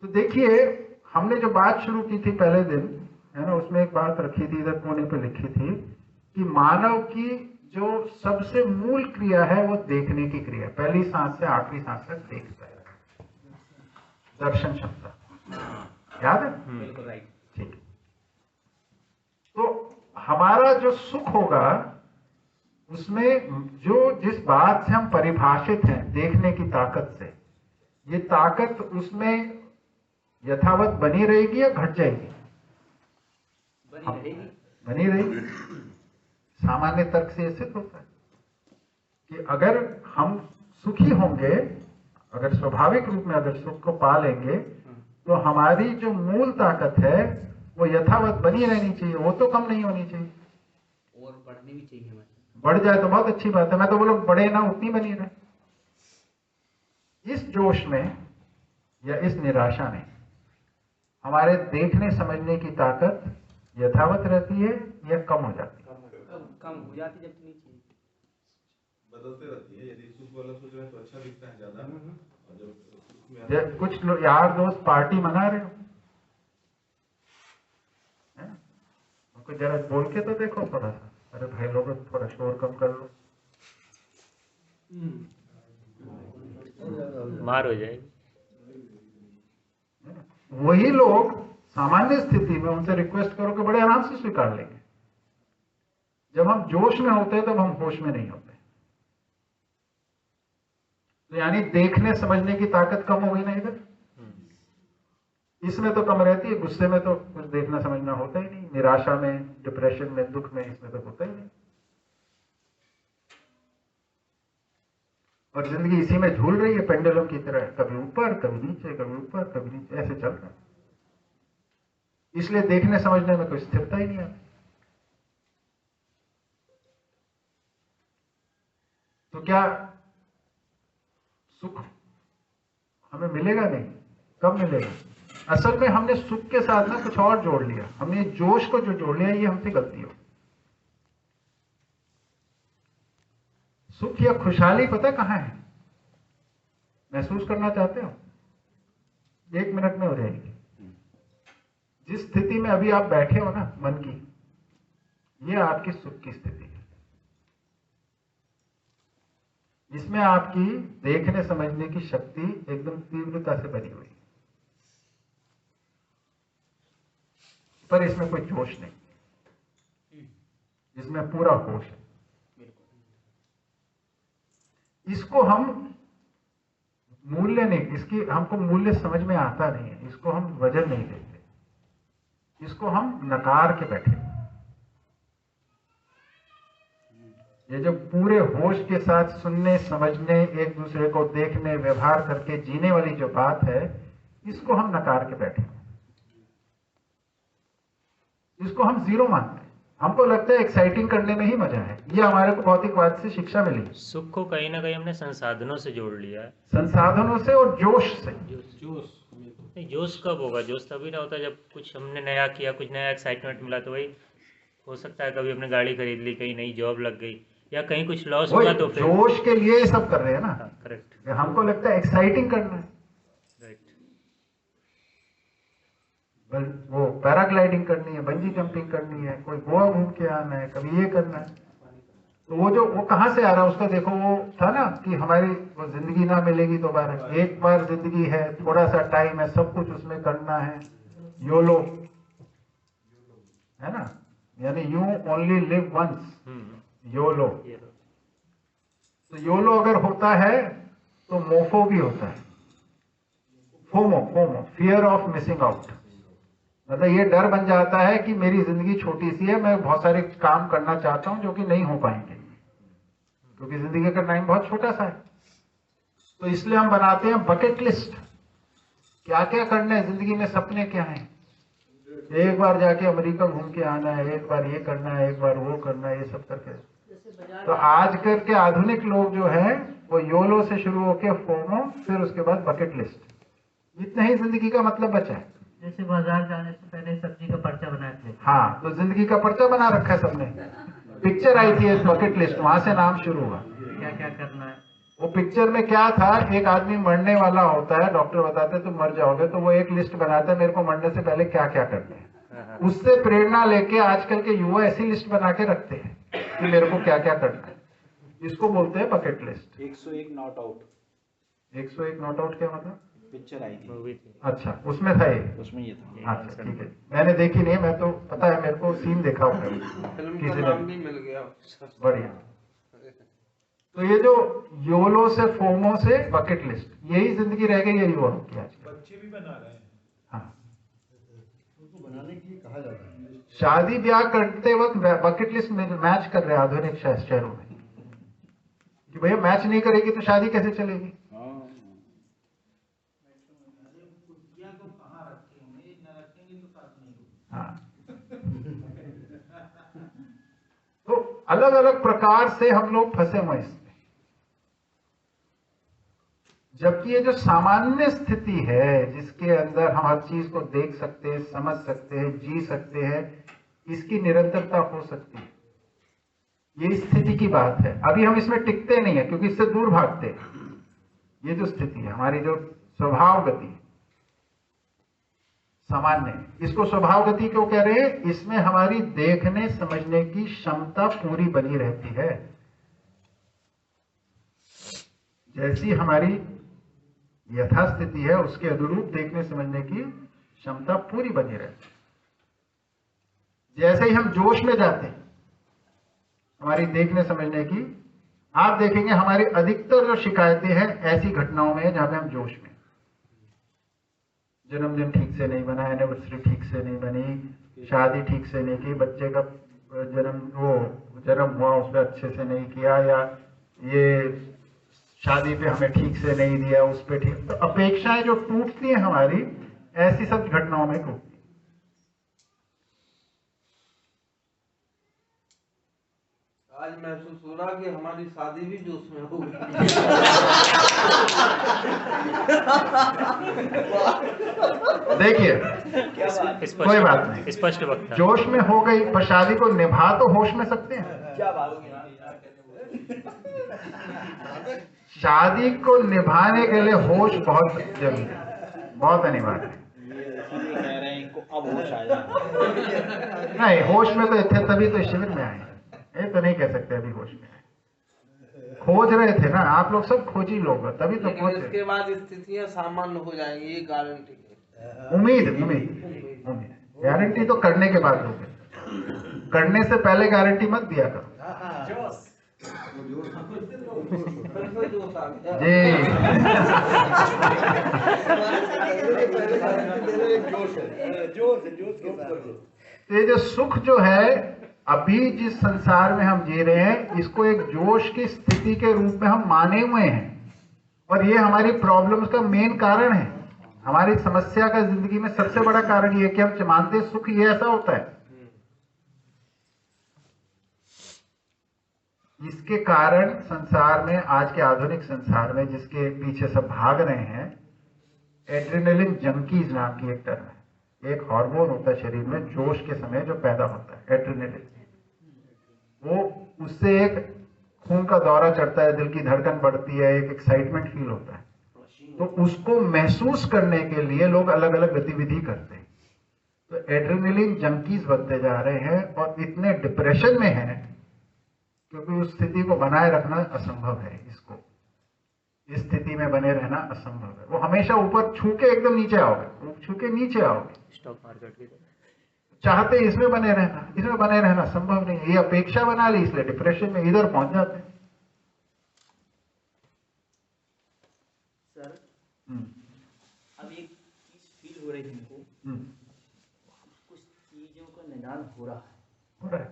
तो देखिए हमने जो बात शुरू की थी पहले दिन, है ना, उसमें एक बात रखी थी, इधर कोने पे लिखी थी कि मानव की जो सबसे मूल क्रिया है वो देखने की क्रिया, पहली सांस से आखिरी सांस तक देखता है, दर्शन क्षमता, याद है? बिल्कुल राइट, ठीक। तो हमारा जो सुख होगा उसमें जो जिस बात से हम परिभाषित हैं देखने की ताकत से, ये ताकत उसमें यथावत बनी रहेगी या घट जाएगी? बनी रहेगी। सामान्य तर्क से सिद्ध होता है कि अगर हम सुखी होंगे, अगर स्वाभाविक रूप में अगर सुख को पा लेंगे, तो हमारी जो मूल ताकत है वो यथावत बनी रहनी चाहिए, वो तो कम नहीं होनी चाहिए। और बढ़नी भी चाहिए हमें। बढ़ जाए तो बहुत अच्छी बात है, मैं तो बोलूं बढ़े ना, उतनी बनी रहे। इस जोश में या इस निराशा में हमारे देखने समझने की ताकत यथावत रहती है या कम हो जाती है? कम हो जाती जब नहीं चाहिए, बदलते रहती है। यदि सुख वाला सोच रहे हैं तो अच्छा दिखता है ज्यादा, और जब सुख में आता है कुछ लोग यार दोस्त पार्टी मना रहे हो, उनको जरा बोल के तो देखो थोड़ा सा, अरे भाई लोगों थोड़ा शोर कम कर लो, मार हो जाएगी। वही लोग सामान्य स्थिति में उनसे रिक्वेस्ट करो कि बड़े आराम से स्वीकार लेंगे। जब हम जोश में होते हैं तब हम होश में नहीं होते। तो यानी देखने समझने की ताकत कम हो गई ना इधर, इसमें तो कम रहती है। गुस्से में तो कुछ देखना समझना होता ही नहीं, निराशा में, डिप्रेशन में, दुख में, इसमें तो होता ही नहीं। और जिंदगी इसी में झूल रही है पेंडुलम की तरह, कभी ऊपर कभी नीचे, कभी ऊपर कभी नीचे, ऐसे चल रहा है। इसलिए देखने समझने में कोई स्थिरता ही नहीं आती। तो क्या सुख हमें मिलेगा? नहीं। कब मिलेगा? असल में हमने सुख के साथ ना कुछ और जोड़ लिया, हमने जोश को जो जोड़ लिया, ये हमसे गलती हो। सुख या खुशहाली पता कहां है? महसूस करना चाहते हो? 1 मिनट में हो जाएगी। जिस स्थिति में अभी आप बैठे हो ना मन की, ये आपकी सुख की स्थिति है। इसमें आपकी देखने समझने की शक्ति एकदम तीव्रता से बनी हुई, पर इसमें कोई जोश नहीं, इसमें पूरा होश है। इसको हम मूल्य नहीं, इसकी हमको मूल्य समझ में आता नहीं है, इसको हम वजन नहीं देते, इसको हम नकार के बैठे। ये जो पूरे होश के साथ सुनने, समझने, एक दूसरे को देखने, व्यवहार करके जीने वाली जो बात है, इसको हम नकार के बैठे, इसको हम जीरो मानते हैं। हमको लगता है एक्साइटिंग करने में ही मजा है। ये हमारे को भौतिकवाद से शिक्षा मिली। सुख को कहीं ना कहीं हमने संसाधनों से जोड़ लिया है, संसाधनों से और जोश से। नहीं, जोश कब होगा? जोश तभी ना होता जब कुछ हमने नया किया, कुछ नया एक्साइटमेंट मिला। तो वही हो सकता है कभी हमने गाड़ी खरीद ली, कहीं नई जॉब लग गई, या कहीं कुछ लॉस हुआ, तो फिर जोश के लिए सब कर रहे हैं ना। करेक्ट, हमको लगता है एक्साइटिंग करना है, वो पैराग्लाइडिंग करनी है, बंजी जंपिंग करनी है, कोई गोवा घूम के आना है, कभी ये करना है। तो वो कहां से आ रहा है उसका देखो। वो था ना कि हमारी वो जिंदगी ना मिलेगी दोबारा, एक बार जिंदगी है, थोड़ा सा टाइम है, सब कुछ उसमें करना है, योलो है ना, यानी you only live once, YOLO. तो योलो अगर होता है तो मोफो भी होता है, FOMO, fear of missing out. मतलब ये डर बन जाता है कि मेरी जिंदगी छोटी सी है, मैं बहुत सारे काम करना चाहता हूं जो कि नहीं हो पाएंगे, क्योंकि जिंदगी का टाइम बहुत छोटा सा है। तो इसलिए हम बनाते हैं बकेट लिस्ट, क्या क्या करना है जिंदगी में, सपने क्या हैं। एक बार जाके अमेरिका घूम के आना है, एक बार ये करना है, एक बार वो करना है, ये सब करके। तो आज कल के आधुनिक लोग जो हैं वो योलो से शुरू होके फोमो, फिर उसके बाद बकेट लिस्ट। इतना ही जिंदगी का मतलब बचा है। जैसे बाजार जाने से पहले सब्जी का पर्चा बनाए थे। हाँ, तो जिंदगी का पर्चा बना रखा है सबने। पिक्चर आई थी बकेट लिस्ट, वहां से नाम शुरू हुआ। क्या क्या करना है। वो पिक्चर में क्या था, एक आदमी मरने वाला होता है, डॉक्टर बताते हैं तुम मर जाओगे, तो वो एक लिस्ट बनाता है, मेरे को मरने से पहले क्या क्या करना है। उससे प्रेरणा लेके आजकल के युवा ऐसी लिस्ट बना के रखते हैं कि मेरे को क्या क्या करना है। इसको बोलते हैं bucket list. 101 not out. 101 not out क्या मतलब? पिक्चर आई थी। अच्छा, उसमें था ये? उसमें ये था। अच्छा ठीक है, मैंने देखी नहीं, मैं तो पता है मेरे को सीन देखा हुआ है फिल्म किसी का नाम भी मिल गया। बढ़िया। तो ये जो योलो से फोमो से बकेट लिस्ट, यही जिंदगी रह गई है युवाओं की आज। बच्चे भी बना रहे हैं। हाँ, उसको बनाने के लिए कहा जाता है। शादी ब्याह करते वक्त बकेट लिस्ट में मैच कर रहे हैं आधुनिक शहरों में कि भैया मैच नहीं करेगी तो शादी कैसे चलेगी। हाँ, तो अलग अलग प्रकार से हम लोग फंसे हुए इसमें, जबकि ये जो सामान्य स्थिति है जिसके अंदर हम हर चीज को देख सकते हैं, समझ सकते हैं, जी सकते हैं, इसकी निरंतरता हो सकती है, ये स्थिति की बात है। अभी हम इसमें टिकते नहीं है क्योंकि इससे दूर भागते हैं। ये जो स्थिति है हमारी, जो स्वभाव गति है, सामान्य, इसको स्वभाव गति क्यों कह रहे हैं? इसमें हमारी देखने समझने की क्षमता पूरी बनी रहती है। जैसी हमारी यथास्थिति है उसके अनुरूप देखने समझने की क्षमता पूरी बनी रहती है। जैसे ही हम जोश में जाते हैं हमारी देखने समझने की, आप देखेंगे हमारी अधिकतर जो शिकायतें हैं ऐसी घटनाओं में जहां पे हम जोश में, जन्मदिन ठीक से नहीं बना, एनिवर्सरी ठीक से नहीं बनी, शादी ठीक से नहीं की, बच्चे का जन्म हुआ उस पर अच्छे से नहीं किया, या ये शादी पे हमें ठीक से नहीं दिया, उस पे ठीक, तो अपेक्षाएं जो टूटती हैं हमारी, ऐसी सब घटनाओं में टूटती। आज महसूस हो रहा कि हमारी शादी भी जोश में हो गई। देखिए, कोई बात नहीं, स्पष्ट वक्ता, जोश में हो गई, पर शादी को निभा तो होश में सकते हैं। क्या बात है? शादी को निभाने के लिए होश बहुत जरूरी है, बहुत अनिवार्य है। कह रहे हैं इनको अब होश आया। नहीं, होश में तो थे तभी तो शिविर में आए, ये तो नहीं कह सकते अभी होश में आए। खोज रहे थे ना आप लोग, सब खोजी लोग, तभी तो खोज रहे। इसके बाद स्थितियां सामान्य हो जाएंगी, ये गारंटी है। उम्मीद उम्मीद उम्मीद, गारंटी तो करने के बाद दोगे, करने से पहले गारंटी मत दिया करो। जी, ये जो सुख जो है अभी जिस संसार में हम जी रहे हैं, इसको एक जोश की स्थिति के रूप में हम माने हुए हैं, और ये हमारी प्रॉब्लम्स का मेन कारण है। हमारी समस्या का जिंदगी में सबसे बड़ा कारण ये है कि हम मानते सुख ये ऐसा होता है। इसके कारण संसार में, आज के आधुनिक संसार में जिसके पीछे सब भाग रहे हैं, एड्रेनलिन जंकीज नाम की एक टर्म है। एक हार्मोन होता है शरीर में जोश के समय जो पैदा होता है, एड्रेनलिन, वो उससे एक खून का दौरा चढ़ता है, दिल की धड़कन बढ़ती है, एक एक्साइटमेंट फील होता है। तो उसको महसूस करने के लिए लोग अलग अलग गतिविधि करते हैं। तो एड्रेनलिन जंकीज बनते जा रहे हैं और इतने डिप्रेशन में हैं क्योंकि उस स्थिति को बनाए रखना असंभव है। इसको, इस स्थिति में बने रहना असंभव है। वो हमेशा ऊपर छू के एकदम नीचे आओगे, छू के नीचे आओगे। स्टॉक मार्केट की चाहते इसमें बने रहना, इसमें बने रहना संभव नहीं है। ये अपेक्षा बना ली, इसलिए डिप्रेशन में इधर पहुंच जाते हैं। सर, अब एक चीज फील हो रही है हमको, कुछ चीजों का निदान हो रहा है।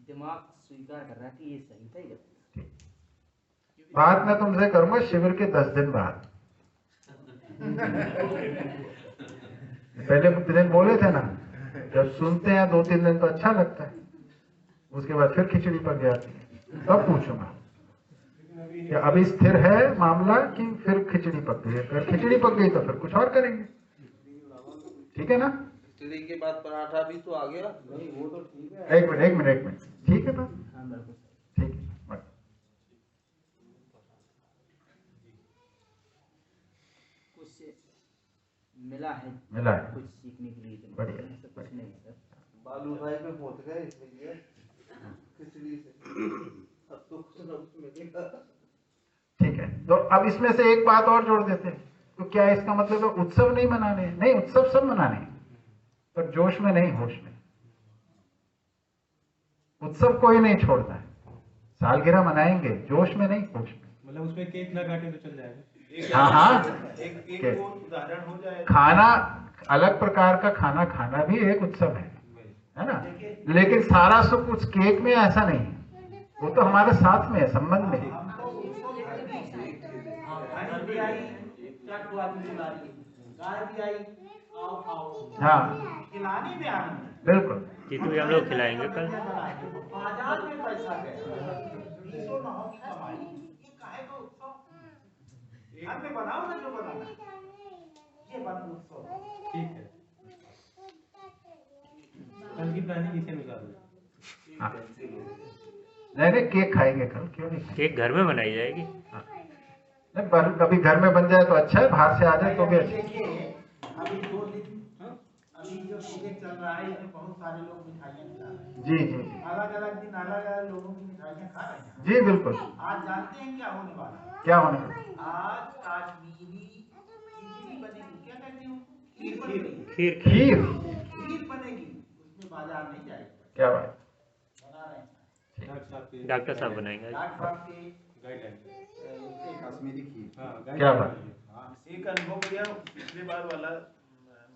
दिमाग स्वीकार कर रहा है कि ये सही था, ये बात मैं तुमसे करूंगा शिविर के 10 दिन बाद। पहले दिन बोले थे ना, जब सुनते हैं 2-3 दिन तो अच्छा लगता है, उसके बाद फिर खिचड़ी पक जाती है। तब पूछूंगा कि अभी स्थिर है मामला कि फिर खिचड़ी पक गई। अगर खिचड़ी पक गई तो फिर कुछ और करेंगे, ठीक है ना? खिचड़ी के बाद पराठा भी तो आ गया। नहीं, वो तो ठीक है। एक मिनट, ठीक है बात, ठीक है। कुछ मिला है कुछ सीखने के लिए, बढ़िया, कुछ नहीं सर। बालू भाई पे पहुंच गए इसलिए खिचड़ी से, अब तो कुछ ना कुछ मिलेगा। ठीक है, तो अब इसमें से एक बात और जोड़ देते हैं। तो क्या इसका मतलब है उत्सव नहीं मनाने? नहीं, उत्सव सब मनाने, पर जोश में नहीं, होश में। उत्सव कोई नहीं छोड़ता है, सालगिरह मनाएंगे, जोश में नहीं, होश में। मतलब उसमें केक ना काटे तो चल जाएगा। हाँ, एक वो उदाहरण हो जाए। खाना, अलग प्रकार का खाना खाना भी एक उत्सव है ना, लेकिन सारा सुख उस केक में ऐसा नहीं है, वो तो हमारे साथ में है, संबंध में है। हाँ बिल्कुल, जीतू भी हम लोग खिलाएंगे कल। बाजार में पैसा गया, बीसों नाव की कमाई, ये काहे का उत्सव? घर में बनाओ ना जो बनाना, ये बना उत्सव। ठीक है, कल की प्लानिंग इसी अनुसार होगी। नहीं, केक खाएंगे कल, क्यों नहीं? केक घर में बनाई जाएगी। नहीं, कभी घर में बन जाए तो अच्छा है, बाहर से आ जाए तो भी अच्छा है। अभी 2 दिन अभी जो सीजन चल रहा है, इसमें बहुत सारे लोग मिठाइयाँ खा रहे हैं। जी, अलग अलग दिन अलग अलग लोगों की मिठाइयाँ खा रहे हैं। जी बिल्कुल। आज जानते हैं क्या होने वाला है? क्या होने वाला? आज काश्मीरी खिचड़ी बनेगी, क्या कहते हैं उसको? खीर खीर बनेगी, उसमें बाजार नहीं जाएगा। क्या बात, बना रहे हैं डॉक्टर साहब बनाएंगे। डॉक्टर साहब के गाइडलाइन, कश्मीरी खीर। क्या बात। एक अनुभव भैया पिछले बार वाला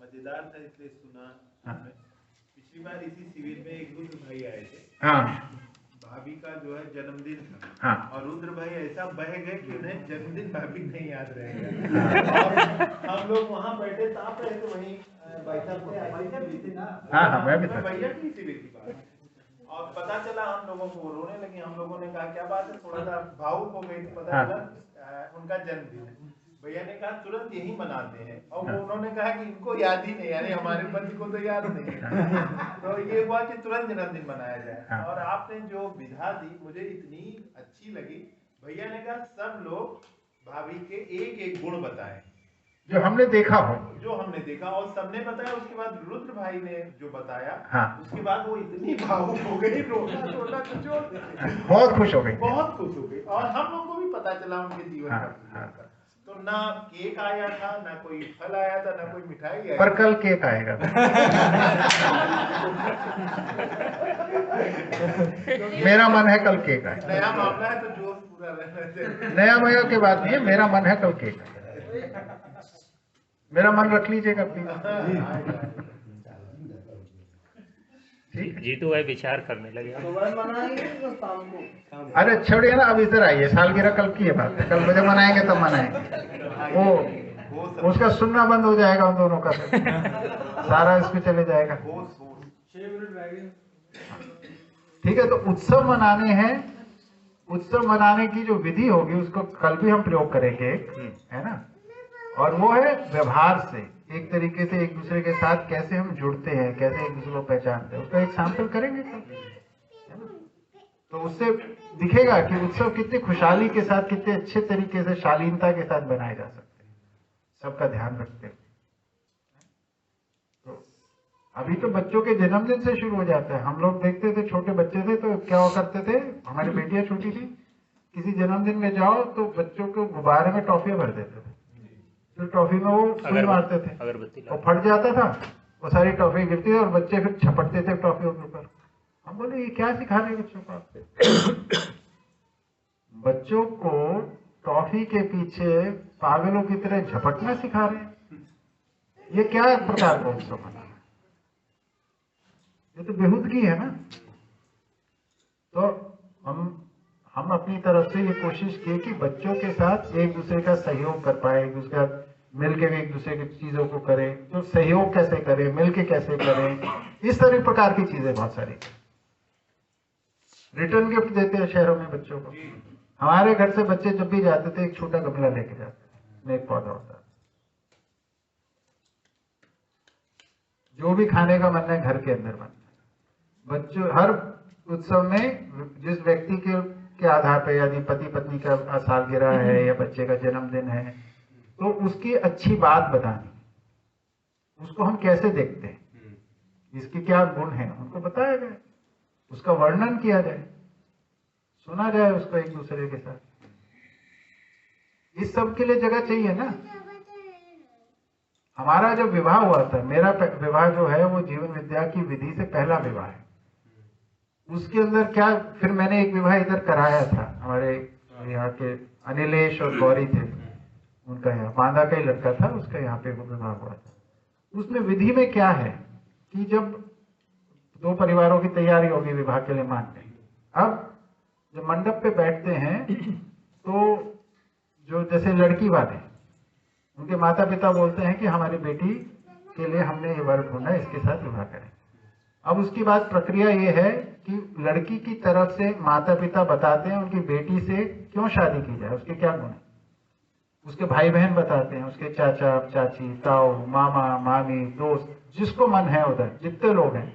मजेदार था, इसलिए सुना। पिछली बार इसी शिविर में एक रुद्र भाई आए थे। भाभी का जो है जन्मदिन था, और रुद्र भाई ऐसा बह गए कि उन्हें जन्मदिन भाभी नहीं याद रहेगा। और हम लोग वहाँ बैठे ताप रहे थे, वहीं बैठा थे ना। मैं भी था। भैया की शिविर की बात, और पता चला हम लोगों को रोने लगे। हम लोगों ने कहा क्या बात है, थोड़ा सा भावुक हो गई थी। पता चला उनका जन्मदिन है। भैया ने कहा तुरंत यही मनाते हैं, और वो उन्होंने कहा कि इनको याद ही नहीं, यानी हमारे पति को तो याद नहीं है। तो ये हुआ कि तुरंत जन्मदिन मनाया जाए। और आपने जो विधा दी मुझे इतनी अच्छी लगी। भैया ने कहा सब लोग भाभी के एक एक गुण बताएं जो हमने देखा हो, और सबने बताया। उसके बाद रुद्र भाई ने जो बताया, उसके बाद वो इतनी भावुक हो गई, रोना तो छोड़ दे, बहुत खुश हो गई, और हम लोग को भी पता चला उनके जीवन का। तो ना केक आया था, ना कोई फल आया था, ना कोई मिठाई आई, पर कल केक आएगा। मेरा मन है कल केक आए। नया मामला है तो जोश पूरा रहना चाहिए। नया मया की बात नहीं है, मेरा मन है कल केक आए। मेरा मन रख लीजिएगा प्लीज। जीतू भाई विचार करने लगे। अरे छोड़िए ना, अब इधर आइए, सालगिरह कल की है बात है, कल मुझे मनाएंगे तब मनाएंगे। वो उसका सुनना बंद हो जाएगा उन दोनों का, सारा इस पे चले जाएगा। ठीक है, तो उत्सव मनाने हैं, उत्सव मनाने की जो विधि होगी उसको कल भी हम प्रयोग करेंगे, है ना। और वो है व्यवहार से, एक तरीके से एक दूसरे के साथ कैसे हम जुड़ते हैं, कैसे एक दूसरे को पहचानते हैं, उसका एक सैंपल करेंगे कल, है ना। तो उससे दिखेगा कि उत्सव कितनी खुशहाली के साथ, कितने अच्छे तरीके से, शालीनता के साथ बनाए जा सकते हैं, सबका ध्यान रखते हैं। तो अभी तो बच्चों के जन्मदिन से शुरू हो जाता है। हम लोग देखते थे, छोटे बच्चे थे तो क्या करते थे, हमारी बेटियां छोटी थी, किसी जन्मदिन में जाओ तो बच्चों को गुब्बारे में टॉफियां भर देते थे, फिर टॉफी में वो सुई मारते थे, वो फट जाता था, वो सारी टॉफी गिरती थी और बच्चे फिर छपटते थे टॉफियों के ऊपर। हम बोले ये क्या सिखा रहे बच्चों को आपसे? बच्चों को टॉफी के पीछे पागलों की तरह झपटना सिखा रहे हैं, ये क्या प्रकार का उत्सव मना है? ये तो बेहूदगी है ना। तो हम अपनी तरफ से ये कोशिश की कि बच्चों के साथ एक दूसरे का सहयोग कर पाए, एक दूसरे का मिलकर एक दूसरे की चीजों को करें, तो सहयोग कैसे करें, मिलके कैसे करें, इस तरह प्रकार की चीजें बहुत सारी। रिटर्न गिफ्ट देते हैं शहरों में बच्चों को। हमारे घर से बच्चे जब भी जाते थे एक छोटा गमला लेके जाते थे, एक पौधा होता है। जो भी खाने का मन है घर के अंदर बनता है। बच्चों हर उत्सव में जिस व्यक्ति के आधार पर, यदि पति पत्नी का सालगिरह है या बच्चे का जन्मदिन है, तो उसकी अच्छी बात बतानी, उसको हम कैसे देखते हैं, इसके क्या गुण हैं, उनको बताया जाए, उसका वर्णन किया जाए, सुना जाए उसको एक दूसरे के साथ। इस सब के लिए जगह चाहिए ना। हमारा जब विवाह हुआ था, मेरा विवाह जो है वो जीवन विद्या की विधि से पहला विवाह है। उसके अंदर क्या, फिर मैंने एक विवाह इधर कराया था, हमारे यहाँ के अनिलेश और गौरी थे, उनका यहाँ बांदा का ही लड़का था, उसका यहाँ पे वो विवाह हुआ था। उसमें विधि में क्या है कि जब दो परिवारों की तैयारी होगी विवाह के लिए मानने, अब जब मंडप पे बैठते हैं तो जो जैसे लड़की वाले उनके माता पिता बोलते हैं कि हमारी बेटी के लिए हमने ये वर ढूंढा, इसके साथ विवाह करें। अब उसकी बात प्रक्रिया ये है कि लड़की की तरफ से माता पिता बताते हैं उनकी बेटी से क्यों शादी की जाए, उसके क्या गुण है। उसके भाई बहन बताते हैं, उसके चाचा चाची, ताऊ, मामा, मामी, दोस्त, जिसको मन है उधर जितने लोग हैं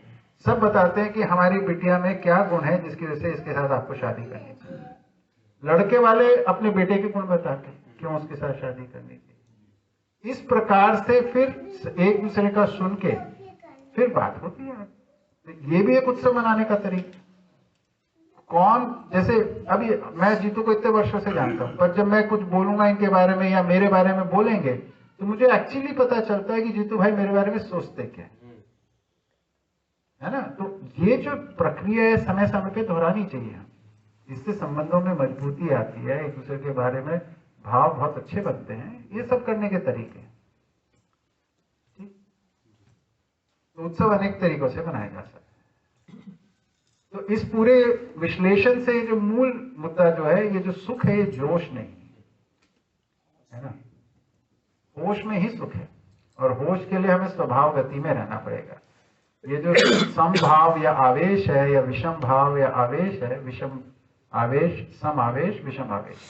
सब बताते हैं कि हमारी बिटिया में क्या गुण है जिसकी वजह से इसके साथ आपको शादी करनी चाहिए। लड़के वाले अपने बेटे के गुण बताते हैं क्यों उसके साथ शादी करनी चाहिए। इस प्रकार से फिर एक दूसरे का सुन के फिर बात होती है। ये भी एक उत्सव मनाने का तरीका। कौन, जैसे अभी मैं जीतू को इतने वर्षों से जानता हूं, पर जब मैं कुछ बोलूंगा इनके बारे में या मेरे बारे में बोलेंगे तो मुझे एक्चुअली पता चलता है कि जीतू भाई मेरे बारे में सोचते क्या है ना। तो ये जो प्रक्रिया है समय समय पे दोहरानी चाहिए, इससे संबंधों में मजबूती आती है, एक दूसरे के बारे में भाव बहुत अच्छे बनते हैं। ये सब करने के तरीके हैं। तो उत्सव अनेक तरीकों से मनाया जा सकता है। तो इस पूरे विश्लेषण से जो मूल मुद्दा जो है, ये जो सुख है ये जोश नहीं है ना, होश में ही सुख है। और होश के लिए हमें स्वभाव गति में रहना पड़ेगा। ये जो समभाव या आवेश है या विषम भाव या आवेश है, विषम आवेश, सम आवेश, विषम आवेश,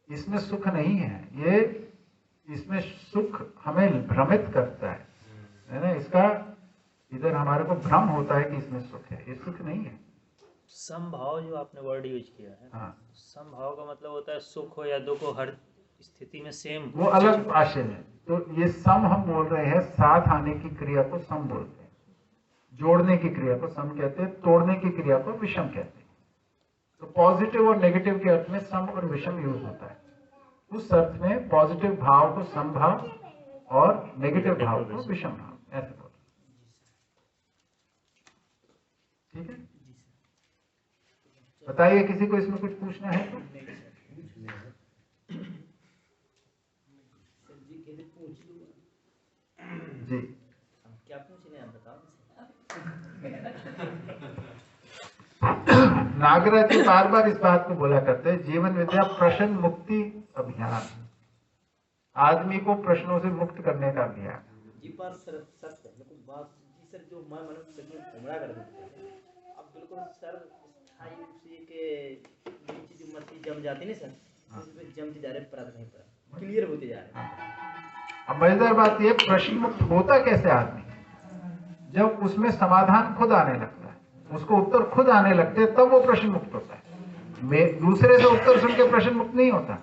इसमें सुख नहीं है। ये इसमें सुख हमें भ्रमित करता है ना। इसका इधर हमारे को भ्रम होता है कि इसमें सुख है, ये सुख नहीं है। समभाव जो आपने वर्ड यूज किया है, हाँ, समभाव का मतलब होता है सुख हो या दुख हो हर स्थिति में सेम, वो अलग आशय है। तो ये सम हम बोल रहे हैं, साथ आने की क्रिया को सम बोलते हैं, जोड़ने की क्रिया को सम कहते हैं, तोड़ने की क्रिया को विषम कहते हैं। तो पॉजिटिव और नेगेटिव के अर्थ में सम और विषम यूज होता है। उस अर्थ में पॉजिटिव भाव को समभाव और नेगेटिव भाव को विषम भाव, ऐसे बोलते। ठीक है, बताइए किसी को इसमें कुछ पूछना है तो? जी क्या पूछने हैं बताओ। नागराज जी बार बार इस बात को बोला करते हैं, जीवन विद्या प्रश्न मुक्ति अभियान, आदमी को प्रश्नों से मुक्त करने का अभियान। जी पर सर सत्य बिल्कुल बात जी सर, जो मैं मन घुमरा कर देते हैं अब बिल्कुल सर स्थायी रूप से के नीचे जो मछली जम जाती है ना सर, उसमें जमती जा रहे परत नहीं परत क्लियर होते जा रहे हैं। अब मजेदार बात यह, प्रश्न मुक्त होता कैसे आदमी, जब उसमें समाधान खुद आने लगता है, उसको उत्तर खुद आने लगते हैं, तब वो प्रश्न मुक्त होता है। दूसरे से उत्तर सुन के प्रश्न मुक्त नहीं होता।